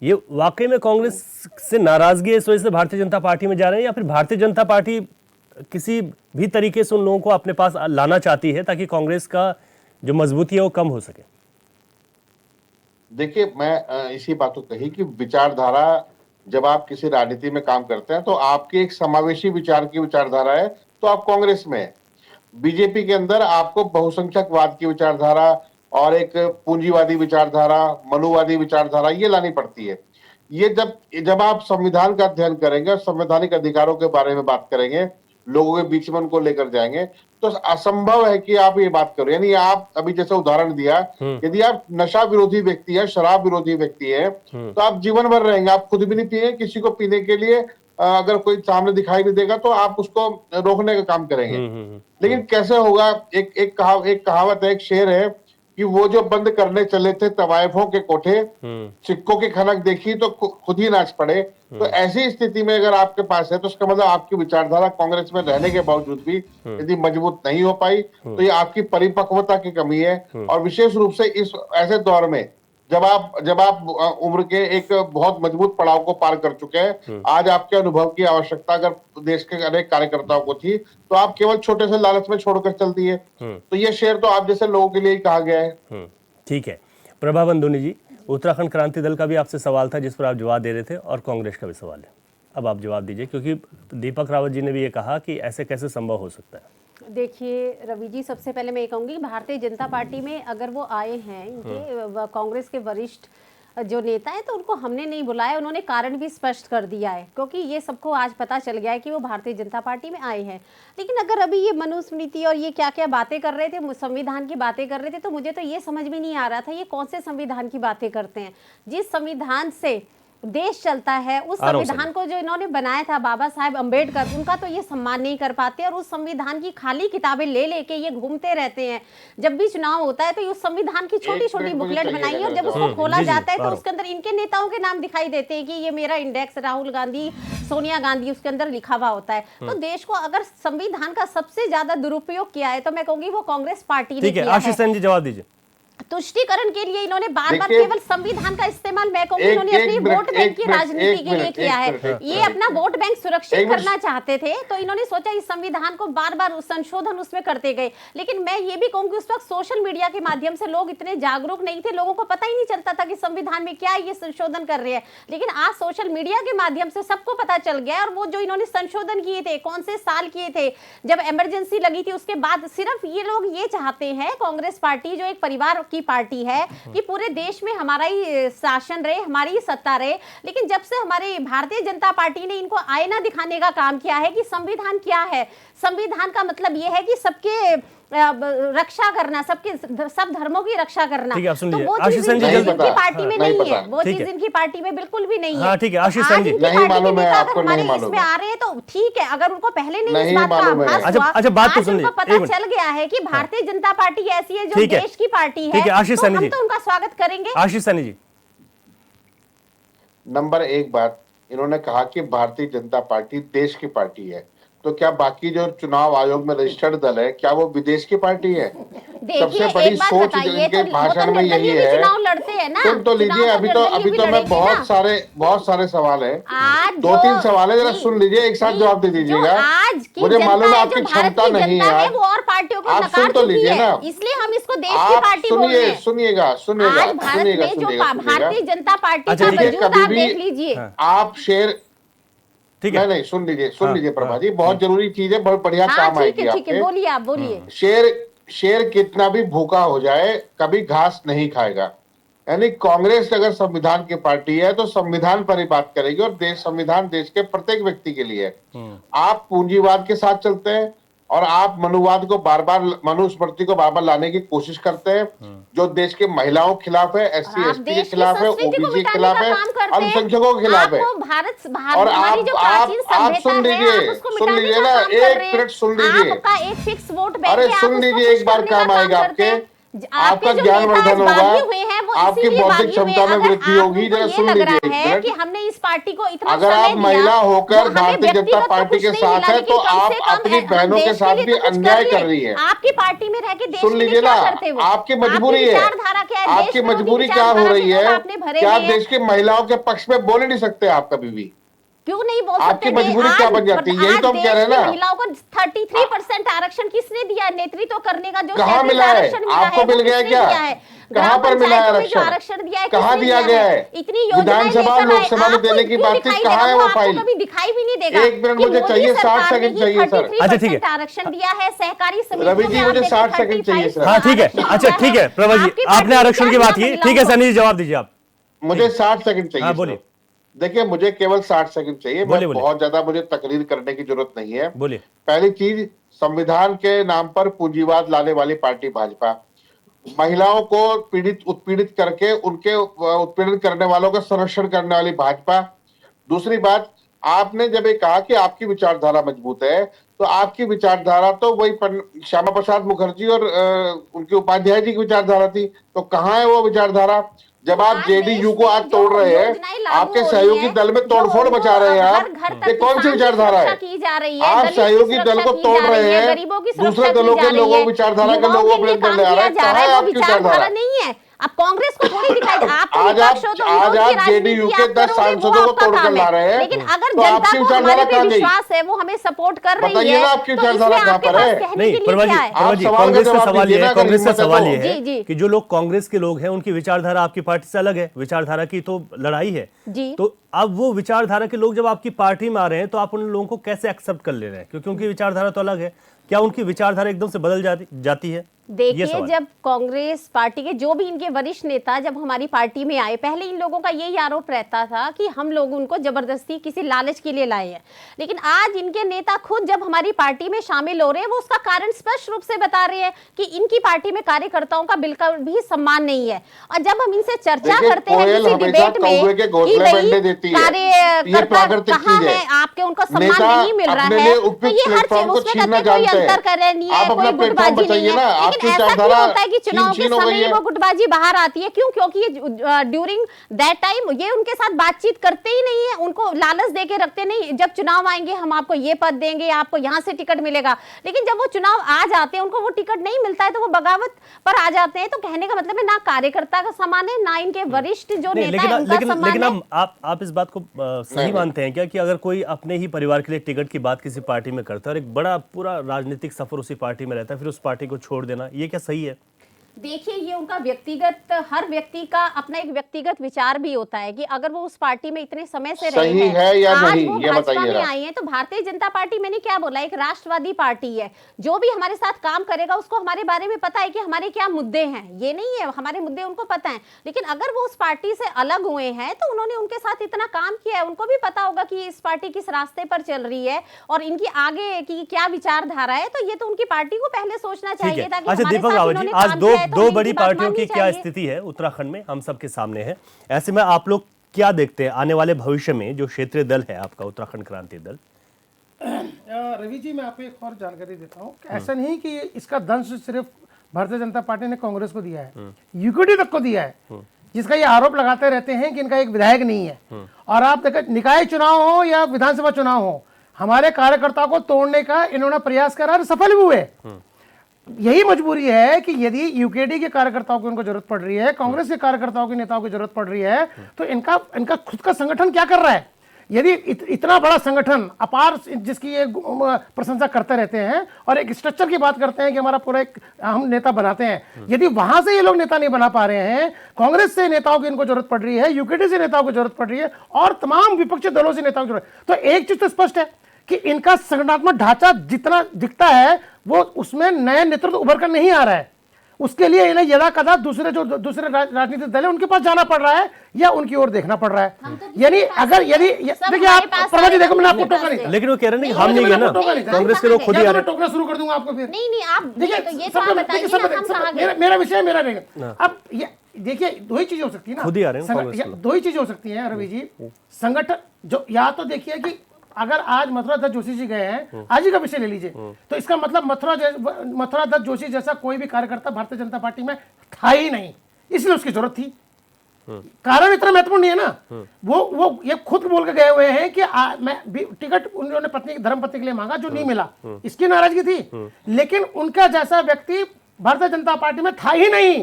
ये वाकई में कांग्रेस से नाराजगी है, इस वजह से भारतीय जनता पार्टी में जा रहे हैं, या फिर भारतीय जनता पार्टी किसी भी तरीके से उन लोगों को अपने पास लाना चाहती है ताकि कांग्रेस का जो मजबूती है वो कम हो सके? देखिए, मैं इसी बात को कही कि विचारधारा, जब आप किसी राजनीति में काम करते हैं तो आपकी एक समावेशी विचार की विचारधारा है, तो आप कांग्रेस में है। बीजेपी के अंदर आपको बहुसंख्यकवाद की विचारधारा और एक पूंजीवादी विचारधारा, मनुवादी विचारधारा ये लानी पड़ती है। ये जब आप संविधान का अध्ययन करेंगे और संवैधानिक अधिकारों के बारे में बात करेंगे, लोगों के बीच में उनको लेकर जाएंगे, तो असंभव है कि आप ये बात करो। यानी आप अभी जैसे उदाहरण दिया, यदि आप नशा विरोधी व्यक्ति है, शराब विरोधी व्यक्ति है, तो आप जीवन भर रहेंगे, आप खुद भी नहीं पिएंगे, किसी को पीने के लिए अगर कोई सामने दिखाई नहीं देगा तो आप उसको रोकने का काम करेंगे। लेकिन कैसे होगा? एक कहावत है, एक शेर है कि वो जो बंद करने चले थे तवायफों के कोठे, सिक्कों की खनक देखी तो खुद ही नाच पड़े। तो ऐसी स्थिति में अगर आपके पास है तो उसका मतलब आपकी विचारधारा कांग्रेस में रहने के बावजूद भी यदि मजबूत नहीं हो पाई तो ये आपकी परिपक्वता की कमी है। और विशेष रूप से इस ऐसे दौर में जब आप उम्र के एक बहुत मजबूत पड़ाव को पार कर चुके हैं, आज आपके अनुभव की आवश्यकता अगर देश के अनेक कार्यकर्ताओं को थी तो आप केवल छोटे से लालच में छोड़कर चल दिए। तो ये शेर तो आप जैसे लोगों के लिए ही कहा गया है। ठीक है, प्रभा बंदोनी जी, उत्तराखंड क्रांति दल का भी आपसे सवाल था जिस पर आप जवाब दे रहे थे, और कांग्रेस का भी सवाल है। अब आप जवाब दीजिए, क्योंकि दीपक रावत जी ने भी ये कहा कि ऐसे कैसे संभव हो सकता है। देखिए रवि जी, सबसे पहले मैं ये कहूँगी भारतीय जनता पार्टी में अगर वो आए हैं, इनके कांग्रेस के वरिष्ठ जो नेता है, तो उनको हमने नहीं बुलाया। उन्होंने कारण भी स्पष्ट कर दिया है, क्योंकि ये सबको आज पता चल गया है कि वो भारतीय जनता पार्टी में आए हैं। लेकिन अगर अभी ये मनुस्मृति और ये क्या क्या बातें कर रहे थे, संविधान की बातें कर रहे थे, तो मुझे तो ये समझ में नहीं आ रहा था ये कौन से संविधान की बातें करते हैं। जिस संविधान से देश चलता है, उस संविधान को जो इन्होंने बनाया था बाबा साहेब अम्बेडकर, उनका तो ये सम्मान नहीं कर पाते, और उस संविधान की खाली किताबें ले लेके ये घूमते रहते हैं। जब भी चुनाव होता है तो उस संविधान की छोटी छोटी बुकलेट बनाई है, और जब उसको खोला जाता है तो उसके अंदर इनके नेताओं के नाम दिखाई देते हैं कि ये मेरा इंडेक्स राहुल गांधी सोनिया गांधी उसके अंदर लिखा हुआ होता है। तो देश को अगर संविधान का सबसे ज्यादा दुरुपयोग किया है तो मैं कहूंगी वो कांग्रेस पार्टी ने ठीक है, किया आशीष सेन जी जवाब दीजिए। तुष्टीकरण के लिए इन्होंने बार बार देखिए, केवल संविधान का इस्तेमाल मैं कहूंगी एक- इन्होंने एक अपनी मिनट, वोट बैंक एक की मिनट, राजनीति एक के लिए मिनट, किया एक है। मिनट, ये अपना वोट बैंक सुरक्षित एक मिनट। करना चाहते थे तो इन्होंने सोचा इस संविधान को बार बार संशोधन उसमें करते गए। लेकिन मैं ये भी कहूंगी उस वक्त सोशल मीडिया के माध्यम से लोग इतने जागरूक नहीं थे, लोगों को पता ही नहीं चलता था कि संविधान में क्या ये संशोधन कर रहे हैं। लेकिन आज सोशल मीडिया के माध्यम से सबको पता चल गया है। और वो जो इन्होंने संशोधन किए थे, कौन से साल किए थे, जब इमरजेंसी लगी थी उसके बाद, सिर्फ ये लोग ये चाहते हैं, कांग्रेस पार्टी जो एक परिवार की पार्टी है, कि पूरे देश में हमारा ही शासन रहे, हमारी ही सत्ता रहे। लेकिन जब से हमारे भारतीय जनता पार्टी ने इनको आईना दिखाने का काम किया है कि संविधान क्या है, संविधान का मतलब ये है कि सबके रक्षा करना, सबके सब धर्मों की रक्षा करना, ठीक है, आप सुन तो लीजिए। वो आशीष चीज सेन जी, इनकी जल्दी- पार्टी में नहीं नहीं है, पता। वो ठीक चीज है। इनकी पार्टी में बिल्कुल भी नहीं है। हाँ, ठीक है, आशीष सेन आज जी। इनकी नहीं पार्टी के मालूम है, नेता आपको अगर नहीं हमारे मालूम इसमें है। आ रहे हैं तो ठीक है, अगर उनको पहले नहीं इस नहीं बात का मालूम है। आभास अच्छा, हुआ, अच्छा, बात तो आज सुन उनको लीजिए, पता एक मिनट। चल गया है कि भारतीय जनता पार्टी ऐसी है जो ठीक है। देश की पार्टी ठीक है, आशीष तो सैनी हम जी। तो उनका स्वागत करेंगे। आशीष सैनी जी, नंबर एक बात, इन्होंने कहा कि भारतीय जनता पार्टी देश की पार्टी है, तो क्या बाकी जो चुनाव आयोग में रजिस्टर्ड दल है, क्या वो विदेश की पार्टी है? देखिए, सबसे बड़ी एक बात सोच बताइए, इनके तो वो भाषण तो में यही निर्दलीय भी है। चुनाव लड़ते हैं ना, सुन तो लीजिए, चुनाव अभी निर्दलीय भी तो मैं लड़ेंगे ना। बहुत सारे सवाल है, आज दो तीन सवाल है, जरा नहीं, सुन लीजिए, एक साथ नहीं, जवाब दे जो दीजिएगा। आज की मुझे जनता मालूम है है, आपकी जो भारत क्षमता की नहीं जनता है है, आज। वो और पार्टियों को आप नकार सुन तो चुकी लीजिए है, ना। इसलिए हम इसको देश की आप पार्टी बोल रहे हैं। सुनिएगा आज भारत में जो सुनिएगा। भारतीय जनता पार्टी अच्छा, का देखिए, वजूद कभी आप भी- देख लीजिए। हाँ। आप शेर ठीक है। नहीं सुन लीजिए हाँ, प्रभा हाँ, जी, बहुत जरूरी चीज है, बहुत बढ़िया हाँ काम ठीक आएगी है, ठीक है, आपके। बोलिए, आप बोलिए। शेर कितना भी भूखा हो जाए कभी घास नहीं खाएगा। यानी कांग्रेस अगर संविधान की पार्टी है तो संविधान पर ही बात करेगी, और संविधान देश के प्रत्येक व्यक्ति के लिए है। आप पूंजीवाद के साथ चलते हैं और आप मनुवाद को बार बार, मनुस्मृति को बार बार लाने की कोशिश करते हैं, जो देश के महिलाओं के खिलाफ है, SC आप ST के देश की खिलाफ है, संस्कृति को OBC के मिटाने खिलाफ का है, काम करते हैं। अल्पसंख्यकों के खिलाफ है। आपको भारत और हमारी जो प्राचीन आप सभ्यता सुन है, लीजिए, आप उसको सुन मिटाने लीजिए का ना, काम कर एक रहे हैं। मिनट सुन लीजिए। आपका एक फिक्स वोट बैंक अरे है, आप सुन उसको लीजिए, खुश एक बार करने का काम आएगा करते हैं। आपका जो ज्ञान नेता आज वर्धन होगा, बागी हुए हैं, वो आपकी इसीलिए बौद्धिक बागी हुए हैं। क्षमता में अगर वृद्धि आप होगी। उनको जरा ये सुन लग लीजिए रहा एक है मिनट। कि हमने इस पार्टी को इतना अगर समय आप दिया, महिला जो होकर हमें भारतीय जनता व्यक्तिगत तो पार्टी कुछ के नहीं साथ मिला, है लेकिन तो कम आप से कम अपनी हम बहनों देश के साथ लिए भी तो कुछ अन्याय कर रही रही है। आपकी पार्टी में रह के देश सुन के लिए लीजिए क्या ना, करते हो? आपकी मजबूरी है, विचारधारा क्या है? आपकी देश विरोधी मजबूरी क्या हो विचारधारा रही से लोग है आपने भरे कि आप हुए हैं। देश की महिलाओं के पक्ष में बोल ही नहीं सकते आप कभी भी। क्यों नहीं बोल आपकी सकते? मजबूरी क्या बन जाती है? यही तो हम कह रहे हैं ना। महिलाओं को 33% आरक्षण किसने दिया? नेतृत्व करने का जो कहाँ 37 मिला है? आरक्षण मिला आपको है, मिल वो गया किसने क्या? दिया है? कहाँ ग्राम पर मिला है पंचायतों में जो आरक्षण? आरक्षण दिया है, कहाँ किसने दिया गया है? इतनी योजनाएं विधानसभा लेकर आए, लोकसभा में आपको देने की क्यों बात थी, दिखाई कहाँ देगा? है वो आपको फाइल? कभी दिखाई भी नहीं देगा। एक मिनट, कि मुझे मोदी चाहिए, 60 सरकार ने सेकंड ही चाहिए, सर। 33% अच्छा, ठीक है। आरक्षण दिया है, सहकारी समितियों रवि जी, में मुझे आप 60 देखिए सेकंड चाहिए, 35% सर। हाँ, ठीक है। आरक्षण अच्छा, दिया ठीक है, प्रभा जी, आपकी पार्टी आपने ने आरक्षण की क्या बात दिया की। ठीक है, महिलाओं को? सैनी जी, जवाब दीजिए आप। मुझे 60 सेकंड चाहिए। हाँ, बोलिए। सर। देखिए, मुझे केवल 60 सेकंड चाहिए, बोलिए, मैं बोलिए। बहुत ज्यादा मुझे तकरीर करने की जरूरत नहीं है। बोलिए। पहली चीज, संविधान के नाम पर पूंजीवाद लाने वाली पार्टी भाजपा, महिलाओं को उत्पीड़ित करके उनके उत्पीड़न करने वालों का संरक्षण करने वाली भाजपा। दूसरी बात, आपने जब ये कहा कि आपकी विचारधारा मजबूत है, तो आपकी विचारधारा तो वही श्यामा प्रसाद मुखर्जी और उनके उपाध्याय जी की विचारधारा थी। तो कहाँ है वो विचारधारा? जब आप आज JDU देश को आज में तोड़ जो रहे हैं, योजनाएं लागू आपके हो रही सहयोगी हैं, दल में जो तोड़फोड़ उनको मचा रहे हैं हर आप, घर तक ये कौन सी किसान की विचारधारा है? सुरक्षा की जा रही है, आप दलित की सहयोगी दल सुरक्षा को की तोड़ जा रहे रही है, हैं, गरीबों की दूसरे सुरक्षा दलों की के जा रही लोगों है, विचारधारा के युवाओं लोगों के पर लिए अंदर काम ले आ रहे किया हैं। जा रहा कहाँ है, है वो आपकी विचारधारा विचारधारा? नहीं है। अब कांग्रेस को थोड़ी दिखाई आप तो आज विपक्ष हो, तो विरोध की राजनीति JDU आप के 10 करोगे, वो सांसदों को आपका तोड़कर काम ला है। रहे हैं, लेकिन अगर तो जनता आपकी को विचारधारा हमारे पे कहाँ गई? विश्वास है, वो हमें सपोर्ट कर रही बताइए है, ना, आपकी तो विचारधारा इसमें कहाँ आपके पर पास है? कहने नहीं, के लिए प्रभा जी, क्या है? प्रभा आप जी, सवाल का कांग्रेस का जवाब सवाल दीजिए ये ना, है, अगर कांग्रेस का हिम्मत है सवाल तो। ये जी, है जी। कि जो लोग कांग्रेस के लोग हैं उनकी विचारधारा आपकी पार्टी से अलग है, विचारधारा की तो लड़ाई है। जी। तो अब वो विचारधारा के लोग जब आपकी पार्टी में आ रहे हैं तो आप उन लोगों को कैसे एक्सेप्ट कर ले रहे हैं, क्योंकि उनकी विचारधारा तो अलग है। क्या उनकी विचारधारा एकदम से बदल जाती है? ये देखिए, सवाल। जब कांग्रेस पार्टी के जो भी इनके वरिष्ठ नेता जब हमारी पार्टी में आए, पहले इन लोगों का यही आरोप रहता था कि हम लोग उनको जबरदस्ती किसी लालच के लिए लाए हैं। लेकिन आज इनके नेता खुद जब हमारी पार्टी में शामिल हो रहे हैं, वो उसका कारण स्पष्ट रूप से बता रहे हैं कि इनकी पार्टी में कार्यकर्ताओं का बिल्कुल भी सम्मान नहीं है। और जब हम इनसे चर्चा देखिए, करते हैं कोयल किसी हमेशा डिबेट कौवे में के कि घोंसले में भाई अंडे देती है। ये कार्यकर्ता प्राकृतिक कहाँ चीज है। है, आपके उनको सम्मान नेता नहीं मिल रहा अपने है, लिए तो उपयुक्त ये हर प्लेटफॉर्म चीज को उसमें छीनना कहते कोई जानते अंतर कर नहीं है, आप अपना कोई प्लेटफॉर्म गुटबाजी नहीं बचाइए ना, है। आपकी लेकिन ऐसा क्यों विचारधारा होता है कि चुनाव के छीन हो गई समय है। वो गुटबाजी बाहर आती है? क्यों? क्योंकि ये ड्यूरिंग दैट टाइम ये उनके साथ बातचीत करते ही नहीं है, उनको लालच दे के रखते नहीं, जब चुनाव आएंगे हम आपको ये पद देंगे, आपको यहाँ से टिकट मिलेगा। लेकिन जब वो चुनाव आ जाते हैं, उनको वो टिकट नहीं मिलता है तो वो बगावत पर आ जाते हैं। तो कहने का मतलब है ना कार्यकर्ता का सम्मान है, ना इनके वरिष्ठ जो नहीं, नेता है उनका सम्मान लेकिन है। आप इस बात को सही मानते हैं क्या कि अगर कोई अपने ही परिवार के लिए टिकट की बात किसी पार्टी में करता है और एक बड़ा पूरा राजनीतिक सफर उसी पार्टी में रहता है, फिर उस पार्टी को छोड़ देना, ये क्या सही है? देखिए, ये उनका व्यक्तिगत, हर व्यक्ति का अपना एक व्यक्तिगत विचार भी होता है कि अगर वो उस पार्टी में इतने समय से रहे सही हैं, है या आज नहीं, वो ये भाजपा बताइए में आप। आई हैं, तो भारतीय जनता पार्टी, मैंने क्या बोला, एक राष्ट्रवादी पार्टी है। जो भी हमारे साथ काम करेगा उसको हमारे बारे में पता है कि हमारे क्या मुद्दे हैं। ये नहीं है हमारे मुद्दे उनको पता है, लेकिन अगर वो उस पार्टी से अलग हुए हैं तो उन्होंने उनके साथ इतना काम किया है, उनको भी पता होगा कि इस पार्टी किस रास्ते पर चल रही है और इनकी आगे की क्या विचारधारा है। तो ये तो उनकी पार्टी को पहले सोचना ठीक है। चाहिए था कि अच्छा हमारे दीपक साथ रावत जी, इन्होंने आज काम दो किया है, तो दो हमें बड़ी इनकी बात पार्टियों की माननी क्या चाहिए। स्थिति है उत्तराखंड में हम सबके सामने है। ऐसे में आप लोग क्या देखते हैं आने वाले भविष्य में जो क्षेत्रीय दल है आपका उत्तराखंड क्रांति दल? रवि जी, मैं आपको एक और जानकारी देता हूँ। ऐसा नहीं कि इसका दंश सिर्फ भारतीय जनता पार्टी ने कांग्रेस को दिया है, यूकेडी तक को दिया है, जिसका ये आरोप लगाते रहते हैं कि इनका एक विधायक नहीं है। और आप देखें, निकाय चुनाव हो या विधानसभा चुनाव हो, हमारे कार्यकर्ताओं को तोड़ने का इन्होंने प्रयास करा और सफल भी हुए। यही मजबूरी है कि यदि यूकेडी के कार्यकर्ताओं को उनको जरूरत पड़ रही है, कांग्रेस के कार्यकर्ताओं के नेताओं की जरूरत पड़ रही है, तो इनका खुद का संगठन क्या कर रहा है? यदि इतना बड़ा संगठन अपार जिसकी ये प्रशंसा करते रहते हैं और एक स्ट्रक्चर की बात करते हैं कि हमारा पूरा एक हम नेता बनाते हैं, यदि वहां से ये लोग नेता नहीं बना पा रहे हैं, कांग्रेस से नेताओं की इनको जरूरत पड़ रही है, यूकेडी से नेताओं की जरूरत पड़ रही है और तमाम विपक्षी दलों से नेताओं की जरूरत, तो एक चीज तो स्पष्ट है कि इनका संगठनात्मक ढांचा जितना दिखता है वो उसमें नए नेतृत्व उभर कर नहीं आ रहा है। उसके लिए इन्हें यदा कदा दूसरे राजनीतिक दल है उनके पास जाना पड़ रहा है या उनकी ओर देखना पड़ रहा है। यानी अगर यदि देखिए आप प्रभाजी, देखो मैंने आपको टोका नहीं, लेकिन वो कह रहे हैं कि हम नहीं है ना, कांग्रेस के लोग खुद ही आ रहे हैं। टोकना शुरू कर दूंगा आपको फिर। नहीं आप देखिए, तो ये तो आप बताइए ना, हम कहाँ गए? मेरा विषय मेरा रहेगा। अब ये देखिए, दो ही चीजें हो सकती है ना, खुद ही आ रहे हैं कांग्रेस के लोग। दो ही चीजें हो सकती हैं रवि जी। संगठन जो, या तो देखिए कि अगर आज मथुरा दत्त जोशी जी गए हैं, आज ही का विषय ले लीजिए, तो इसका मतलब मथुरा दत्त जोशी जैसा कोई भी कार्यकर्ता भारतीय जनता पार्टी में था ही नहीं, इसलिए उसकी जरूरत थी। कारण इतना महत्वपूर्ण नहीं है ना। वो ये खुद बोल के गए हुए हैं कि मैं टिकट उन्होंने धर्मपत्नी के लिए मांगा, जो नहीं मिला, इसकी नाराजगी थी। लेकिन उनका जैसा व्यक्ति भारतीय जनता पार्टी में था ही नहीं।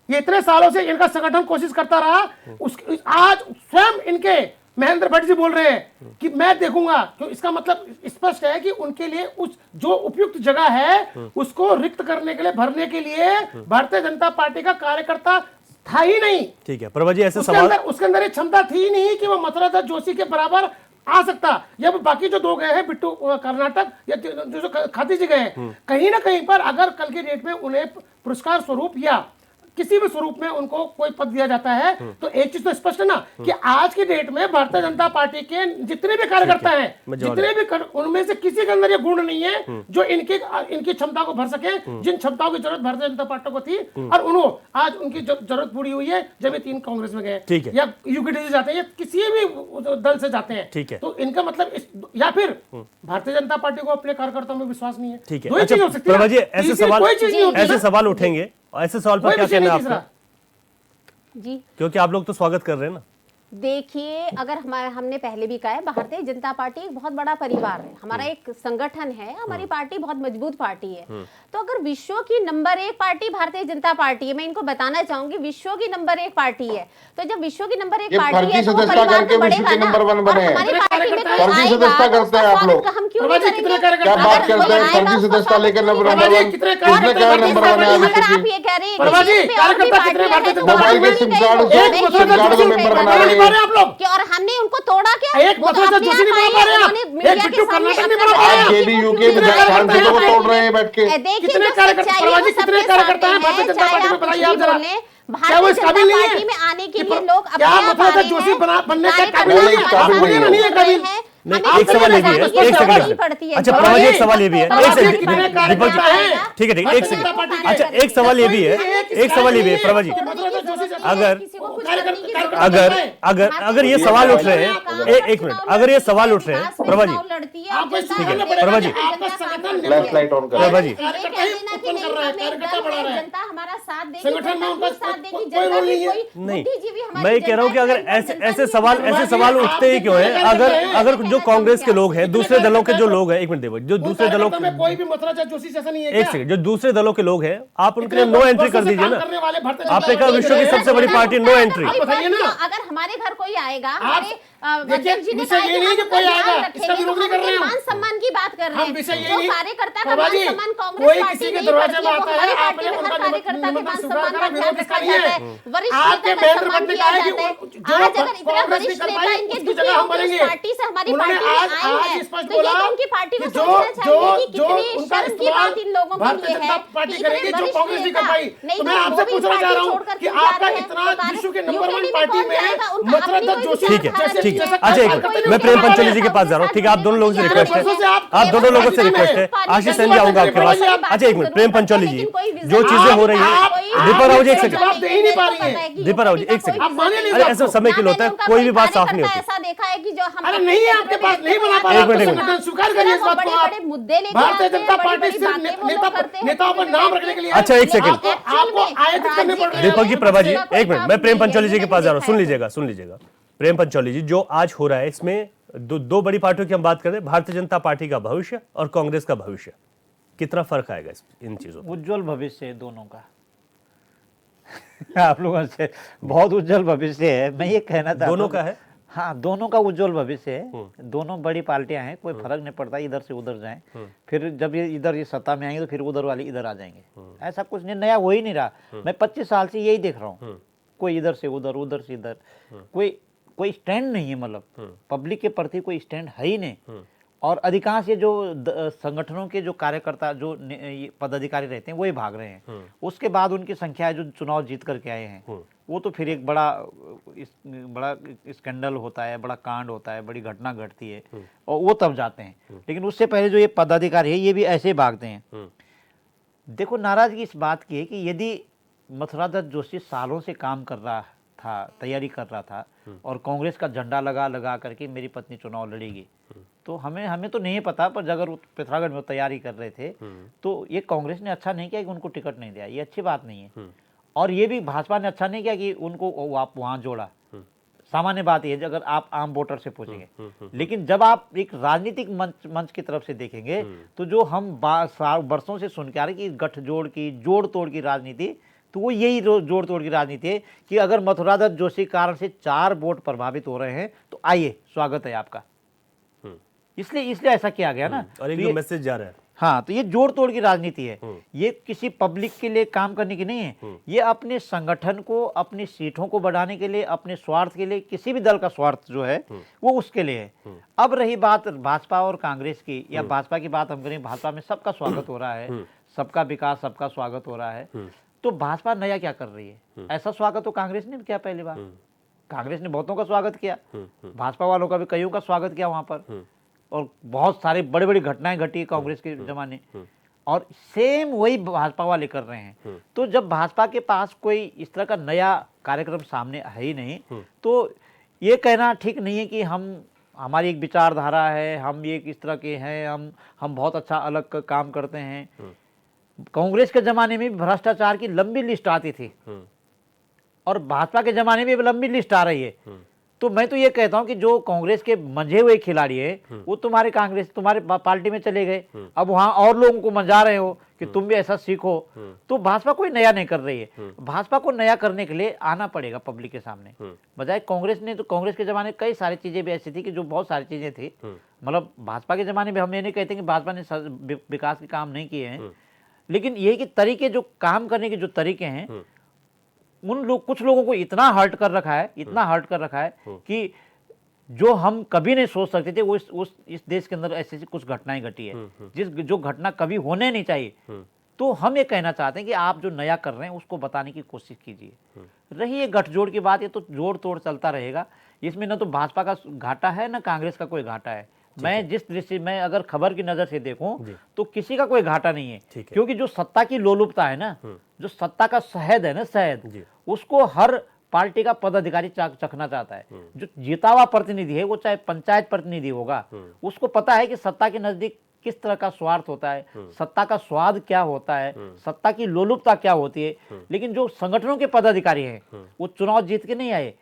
ये इतने सालों से इनका संगठन कोशिश करता रहा। आज स्वयं इनके महेंद्र भट्ट जी बोल रहे हैं कि मैं देखूंगा, तो इसका मतलब स्पष्ट है कि उनके लिए उस जो उपयुक्त जगह है उसको रिक्त करने के लिए, भरने के लिए भारतीय जनता पार्टी का कार्यकर्ता था ही नहीं। ठीक है प्रभा जी, ऐसे उसके अंदर ये क्षमता थी नहीं कि वो मथुरा दत्त जोशी के बराबर आ सकता। या बाकी जो दो गए हैं, बिट्टू कर्नाटक या जो खाती जी गए हैं, कहीं ना कहीं पर अगर कल के डेट में उन्हें पुरस्कार स्वरूप या किसी भी स्वरूप में उनको कोई पद दिया जाता है, तो एक चीज तो स्पष्ट है ना कि आज की डेट में भारतीय जनता पार्टी के जितने भी कार्यकर्ता हैं, जितने भी उनमें से किसी के अंदर ये गुण नहीं है जो इनकी क्षमता को भर सके, जिन क्षमताओं की जरूरत भारतीय जनता पार्टी को थी, और उन्होंने आज उनकी जरूरत पूरी हुई है जब ये 3 कांग्रेस में गए या यूकेडी से जाते हैं या किसी भी दल से जाते हैं। तो इनका मतलब या फिर भारतीय जनता पार्टी को अपने कार्यकर्ताओं में विश्वास नहीं है। ठीक है, दो ही चीज हो सकती है। प्रभा जी, ऐसे सवाल उठेंगे, ऐसे सवाल पर क्या कहना है आपका? जी, क्योंकि आप लोग तो स्वागत कर रहे हैं ना। देखिए, अगर हमने पहले भी कहा है, भारतीय जनता पार्टी एक बहुत बड़ा परिवार है, हमारा एक संगठन है, हमारी पार्टी बहुत मजबूत पार्टी है। तो अगर विश्व की number 1 party Bharatiya Janata party है, मैं इनको बताना चाहूंगी विश्व की नंबर 1 पार्टी है, तो जब विश्व की नंबर 1 पार्टी है तो वो परिवार तो बढ़ेगा ना। हमारी पार्टी में कोई फर्जी सदस्यता करते हैं आप लोग, हम क्यों नहीं करेंगे? क्या बात करते हैं? फर्जी सदस्यता लेकर नंबर 1 किसने क्या नंबर बना? अगर आप ये कह रहे हैं मोबाइल के सिम कार्ड को मेंबर बना रहे हैं, और हमने उनको तोड़ा क्या? एक मसला जोशी नहीं बना पा रहे हैं, एक बिट्टू कर्नाटक नहीं बना पा रहे हैं, जेडीयू के सांसदों को तोड़ रहे हैं बैठ के। कितने कार्यकर्ता हैं भारतीय जनता पार्टी में? बताइए आप जरा, क्या वो इस काबिल नहीं है? पार्टी में आने के लिए लोग क्या मथुरा दत्त जोशी बनने का काबिल नहीं है? नहीं, हमें एक सवाल ये भी है, लगाने की एक जरूरत सेकंड नहीं पड़ती है। अच्छा जो प्रभा जी, एक भी- सवाल ये भी है, तो एक आप सेकंड कितने दीपक जी, कार्यकर्ता हैं? ठीक है, एक भारतीय सेकंड, जनता पार्टी के। अच्छा एक सवाल ये भी है, एक सवाल ये भी है प्रभा जी, अगर अगर ये सवाल उठ रहे हैं, एक मिनट, अगर ये सवाल उठ रहे हैं प्रभा जी, आपको इस ठीक है, करना पड़ेगा प्रभा कि जी, आपका संगठन फ्लैश लाइट ऑन प्रभा करें। जी, कार्यकर्ता ही उत्पन्न कर रहा है, कार्यकर्ता बढ़ा रहा है। जनता हमारा साथ देगी, संगठन में उनका साथ देगी, कोई जनता रोल भी नहीं है। कोई नहीं, बुद्धिजीवी हमारी मैं कह रहा हूँ कि जनता अगर है, ऐसे जनता ऐसे नहीं सवाल है। ऐसे सवाल उठते ही क्यों हैं? अगर अगर जो कांग्रेस के लोग हैं, दूसरे दलों के जो लोग हैं, एक मिनट देवो, जो दूसरे दलों कार्यकर्ता में कोई भी मथुरा जोशी जैसा नहीं है एक क्या? सेकंड, जो दूसरे दलों के लोग हैं, आप उनके लिए इतने नो एंट्री कर वर्षों से दीजिए काम ना। करने वाले भारतीय जनता आपने कहा पार्टी विश्व की के सबसे बड़ी पार्टी, नो एंट्री। आप बताइए ना। अगर हमारे घर कोई आएगा, आप हमारे देखिए, अध्यक्ष जी ने विषय कहा ये नहीं कि हम कोई ध्यान आएगा, रखेंगे, इसका विरोध नहीं तो कर रहे हम हैं हम। मान सम्मान की बात कर रहे हम हैं। विषय ये जो नहीं- कार्यकर्ता का प्रभा मान जी, सम्मान कांग्रेस कोई पार्टी किसी के नहीं दरवाजे करती में है, वो आता है, हमारी आपने पार्टी में हर उनका कार्यकर्ता के मान निमंत्रण सम्मान स्वीकार का करा, ध्यान विरोध रखा इसका जाता नहीं है। वरिष्ठ आपके नेता का महेंद्र सम्मान भट्ट ने किया कहा है कि जाता है। जो आज अगर इतना कांग्रेस नहीं वरिष्ठ कर नेता पाई, इनके उसकी दुखी जगह हम होकर बनेंगे। इस पार्टी से हमारी उन्होंने पार्टी में आज आए हैं, स्पष्ट तो ये बोला तो उनकी पार्टी को कि जो समझना जो चाहिए कि जो कितनी उनका शर्म की बात इन लोगों के भारतीय लिए जनता है पार्टी कि करेगी, इतने जो वरिष्ठ कांग्रेस नहीं कर नेता पाई। नहीं तो तो मैं वो आपसे भी पूछना पार्टी चाह रहा हूँ छोड़कर कि क्यों जा आपका रहे हैं? इतना तो विश्व के यूपीडी नंबर 1 में पार्टी कौन में जाएगा? उनका मथुरा अपनी दत्त कोई जोशी ठीक है, विचारधारा ठीक है, नहीं अच्छा एक कोई मिनट, कोई मैं प्रेम विचारधारा पंचोली जी के नहीं पास जा रहा हूँ, ठीक है, आप दोनों लोगों से रिक्वेस्ट है, आप दोनों लोगों से रिक्वेस्ट है, आशीष सेन जी आऊंगा आपके पास। अच्छा एक मिनट, प्रेम पंचोली जी, जो चीजें हो रही है, दीपा राव जी एक सेकंड, जवाब दे ही नहीं पा रही है। दीपा राव जी एक सेकंड, आप माने नहीं अरे बात ऐसा को। समय के लिए होता है, कोई भी बात साफ नहीं होती। ऐसा देखा है कि जो हम अरे नहीं है आपके पास, नहीं बना पा रहा, एक मिनट, तो एक मिनट। संगठन स्वीकार करिए इस बात को आप। बड़े मुद्दे लेके भारतीय आते हैं, जनता बड़ी-बड़ी पार्टी सिर्फ बातें वो लोग करते हैं, नेताओं पर नाम रखने के लिए अच्छा, एक सेकंड। आपको आयोजित करने पड़ रहे हैं। दीपक जी, प्रभा जी एक मिनट, मैं प्रेम पंचोली जी के पास जा रहा हूँ, सुन लीजिएगा, सुन लीजिएगा। प्रेम पंचोली जी, जो आज हो रहा है इसमें दो बड़ी पार्टियों की हम बात करें, भारतीय जनता पार्टी का भविष्य और कांग्रेस का भविष्य, कितना फर्क आएगा इन चीजों में? उज्जवल भविष्य है दोनों का। आप लोगों से बहुत उज्जवल भविष्य है, मैं ये कहना चाहता हूं। दोनों का है? हाँ, दोनों का उज्जवल भविष्य है। दोनों बड़ी पार्टियां हैं, कोई फर्क नहीं पड़ता इधर से उधर जाएं। फिर जब ये इधर ये सत्ता में आएंगे तो फिर उधर वाले इधर आ जाएंगे। ऐसा कुछ नहीं, नया हो ही नहीं रहा। मैं 25 साल से यही देख रहा हूँ, कोई इधर से उधर, उधर से इधर, कोई स्टैंड नहीं है। मतलब पब्लिक के प्रति कोई स्टैंड है ही नहीं। और अधिकांश ये जो संगठनों के जो कार्यकर्ता, जो ये पदाधिकारी रहते हैं, वही भाग रहे हैं। उसके बाद उनकी संख्या है जो चुनाव जीत करके आए हैं, वो तो फिर एक बड़ा स्कैंडल होता है, बड़ा कांड होता है, बड़ी घटना घटती है और वो तब जाते हैं। लेकिन उससे पहले जो ये पदाधिकारी है, ये भी ऐसे ही भागते हैं। देखो, नाराजगी इस बात की है कि यदि मथुरा दत्त जोशी सालों से काम कर रहा था, तैयारी कर रहा था, और कांग्रेस का झंडा लगा करके मेरी पत्नी चुनाव लड़ेगी, तो हमें तो नहीं पता, पर अगर वो पिथौरागढ़ में तैयारी कर रहे थे तो ये कांग्रेस ने अच्छा नहीं किया कि उनको टिकट नहीं दिया, ये अच्छी बात नहीं है। और ये भी भाजपा ने अच्छा नहीं किया कि उनको आप वहां जोड़ा। सामान्य बात ये है, अगर आप आम वोटर से पूछेंगे। लेकिन जब आप एक राजनीतिक मंच की तरफ से देखेंगे, तो जो हम वर्षों से सुन के आ रहे कि गठजोड़ की, जोड़ तोड़ की राजनीति, तो वो यही जोड़ तोड़ की राजनीति है कि अगर मथुरा दत्त जोशी कारण से 4 वोट प्रभावित हो रहे हैं तो आइए, स्वागत है आपका। इसलिए ऐसा किया गया ना। और एक तो जो ये मैसेज जा रहा है, हाँ, तो ये जोड़ तोड़ की राजनीति है। ये किसी पब्लिक के लिए काम करने की नहीं है। ये अपने संगठन को, अपनी सीटों को बढ़ाने के लिए, अपने स्वार्थ के लिए, किसी भी दल का स्वार्थ जो है वो उसके लिए है। अब रही बात भाजपा और कांग्रेस की, या भाजपा की बात हम करें, भाजपा में सबका स्वागत हो रहा है, सबका विकास, सबका स्वागत हो रहा है। तो भाजपा नया क्या कर रही है? ऐसा स्वागत तो कांग्रेस ने भी किया पहली बार। कांग्रेस ने बहुतों का स्वागत किया, भाजपा वालों का भी कईयों का स्वागत किया वहां पर, और बहुत सारी बड़ी बड़ी घटनाएं घटी कांग्रेस के जमाने, और सेम वही भाजपा वाले कर रहे हैं। तो जब भाजपा के पास कोई इस तरह का नया कार्यक्रम सामने है ही नहीं, तो ये कहना ठीक नहीं है कि हमारी एक विचारधारा है, हम ये इस तरह के हैं, हम बहुत अच्छा अलग काम करते हैं। कांग्रेस के जमाने में भ्रष्टाचार की लंबी लिस्ट आती थी, और भाजपा के जमाने में भी लंबी लिस्ट आ रही है। तो मैं तो ये कहता हूं कि जो कांग्रेस के मंझे हुए खिलाड़ी हैं, वो तुम्हारे पार्टी में चले गए, अब वहां और लोगों को मंजा रहे हो कि तुम भी ऐसा सीखो। तो भाजपा कोई नया नहीं कर रही है। भाजपा को नया करने के लिए आना पड़ेगा पब्लिक के सामने, बजाय कांग्रेस ने। तो कांग्रेस के जमाने कई सारी चीजें भी ऐसी थी कि जो बहुत सारी चीजें थी, मतलब भाजपा के जमाने में हम ये नहीं कहते कि भाजपा ने विकास के काम नहीं किए हैं, लेकिन ये कि तरीके, जो काम करने के जो तरीके हैं, कुछ लोगों को इतना हर्ट कर रखा है कि जो हम कभी नहीं सोच सकते थे, वो इस देश के अंदर ऐसी कुछ घटनाएं घटी है, जो घटना कभी होने नहीं चाहिए। तो हम ये कहना चाहते हैं कि आप जो नया कर रहे हैं उसको बताने की कोशिश कीजिए। रही ये गठजोड़ की बात, ये तो जोड़ तोड़ चलता रहेगा। इसमें न तो भाजपा का घाटा है न कांग्रेस का कोई घाटा है। मैं जिस दृष्टि में अगर खबर की नजर से देखूं तो किसी का कोई घाटा नहीं है, क्योंकि जो सत्ता की लोलुपता है ना, जो सत्ता का शहद है ना, शहद, उसको हर पार्टी का पदाधिकारी चखना चाहता है। जो जीता हुआ प्रतिनिधि है, वो चाहे पंचायत प्रतिनिधि होगा, उसको पता है कि सत्ता के नजदीक किस तरह का स्वार्थ होता है, सत्ता का स्वाद क्या होता है, सत्ता की लोलुपता क्या होती है। लेकिन जो संगठनों के पदाधिकारी हैं, वो चुनाव जीत के नहीं आए,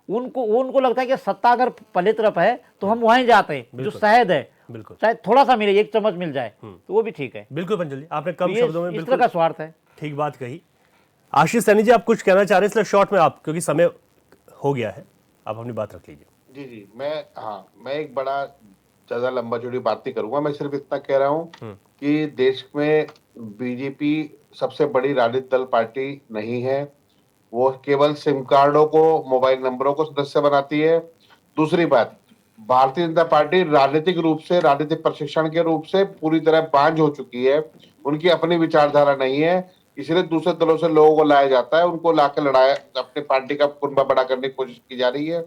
उनको लगता है कि सत्ता अगर पले तरफ है तो हम वहीं जाते हैं, जो शहद है बिल्कुल, चाहे थोड़ा सा मिले, एक चम्मच मिल जाए तो वो भी ठीक है। बिल्कुल पंचल जी, आपने कम ये शब्दों में इस बिल्कुल तरह का स्वार्थ है। ठीक बात कही। आशीष सैनी जी, आप कुछ कहना चाह रहे हैं, इसलिए शॉर्ट में आप, क्योंकि समय हो गया है, आप अपनी बात रख लीजिए। जी जी, मैं एक बड़ा ज्यादा लंबा चौड़ी बात नहीं करूंगा। मैं सिर्फ इतना कह रहा हूँ कि देश में बीजेपी सबसे बड़ी राजनीतिक दल पार्टी नहीं है। वो केवल सिम कार्डों को, मोबाइल नंबरों को सदस्य बनाती है। दूसरी बात, भारतीय जनता पार्टी राजनीतिक रूप से, राजनीतिक प्रशिक्षण के रूप से पूरी तरह बांझ हो चुकी है। उनकी अपनी विचारधारा नहीं है, इसलिए दूसरे दलों से लोगों को लाया जाता है, उनको लाकर लड़ाया, अपनी पार्टी का कुनबा बड़ा करने की कोशिश की जा रही है।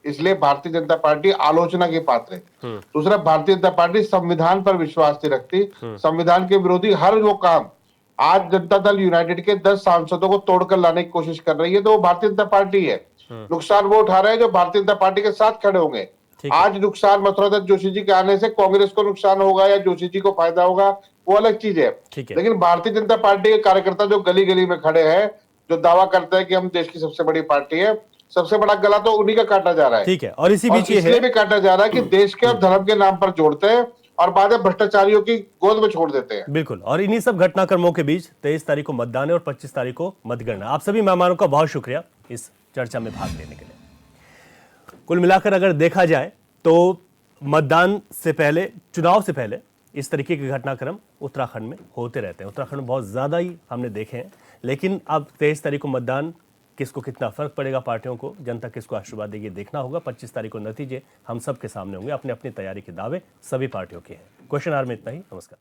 इसलिए भारतीय जनता पार्टी आलोचना के पात्र है। दूसरा, भारतीय जनता पार्टी संविधान पर विश्वास नहीं रखती। संविधान के विरोधी हर वो काम आज जनता दल यूनाइटेड के 10 सांसदों को तोड़कर लाने की कोशिश कर रही है, तो वो भारतीय जनता पार्टी है। नुकसान वो उठा रहे हैं जो भारतीय जनता पार्टी के साथ खड़े होंगे। आज नुकसान मथुरा दत्त जोशी जी के आने से कांग्रेस को नुकसान होगा या जोशी जी को फायदा होगा, वो अलग चीज है। लेकिन भारतीय जनता पार्टी के कार्यकर्ता जो गली गली में खड़े हैं, जो दावा करते हैं कि हम देश की सबसे बड़ी पार्टी है, सबसे बड़ा गला तो उन्हीं का काटा जा रहा है। ठीक है, और इसी बीच ये इसलिए भी काटा जा रहा है कि देश के और धर्म के नाम पर जोड़ते हैं और बाद में भ्रष्टाचारियों की गोद में छोड़ देते हैं। बिल्कुल, और इन्हीं सब घटनाक्रमों के बीच 23 तारीख को मतदान है और 25 तारीख को मतगणना। आप सभी मेहमानों का बहुत शुक्रिया इस चर्चा में भाग लेने के लिए। कुल मिलाकर अगर देखा जाए तो मतदान से पहले, चुनाव से पहले इस तरीके के घटनाक्रम उत्तराखंड में होते रहते हैं। उत्तराखंड में बहुत ज़्यादा ही हमने देखे हैं, लेकिन अब 23 तारीख को मतदान, किसको कितना फर्क पड़ेगा, पार्टियों को, जनता किसको आशीर्वाद देगी, देखना होगा। 25 तारीख को नतीजे हम सब के सामने होंगे। अपने अपनी तैयारी के दावे सभी पार्टियों के हैं। क्वेश्चन आवर में इतना ही। नमस्कार।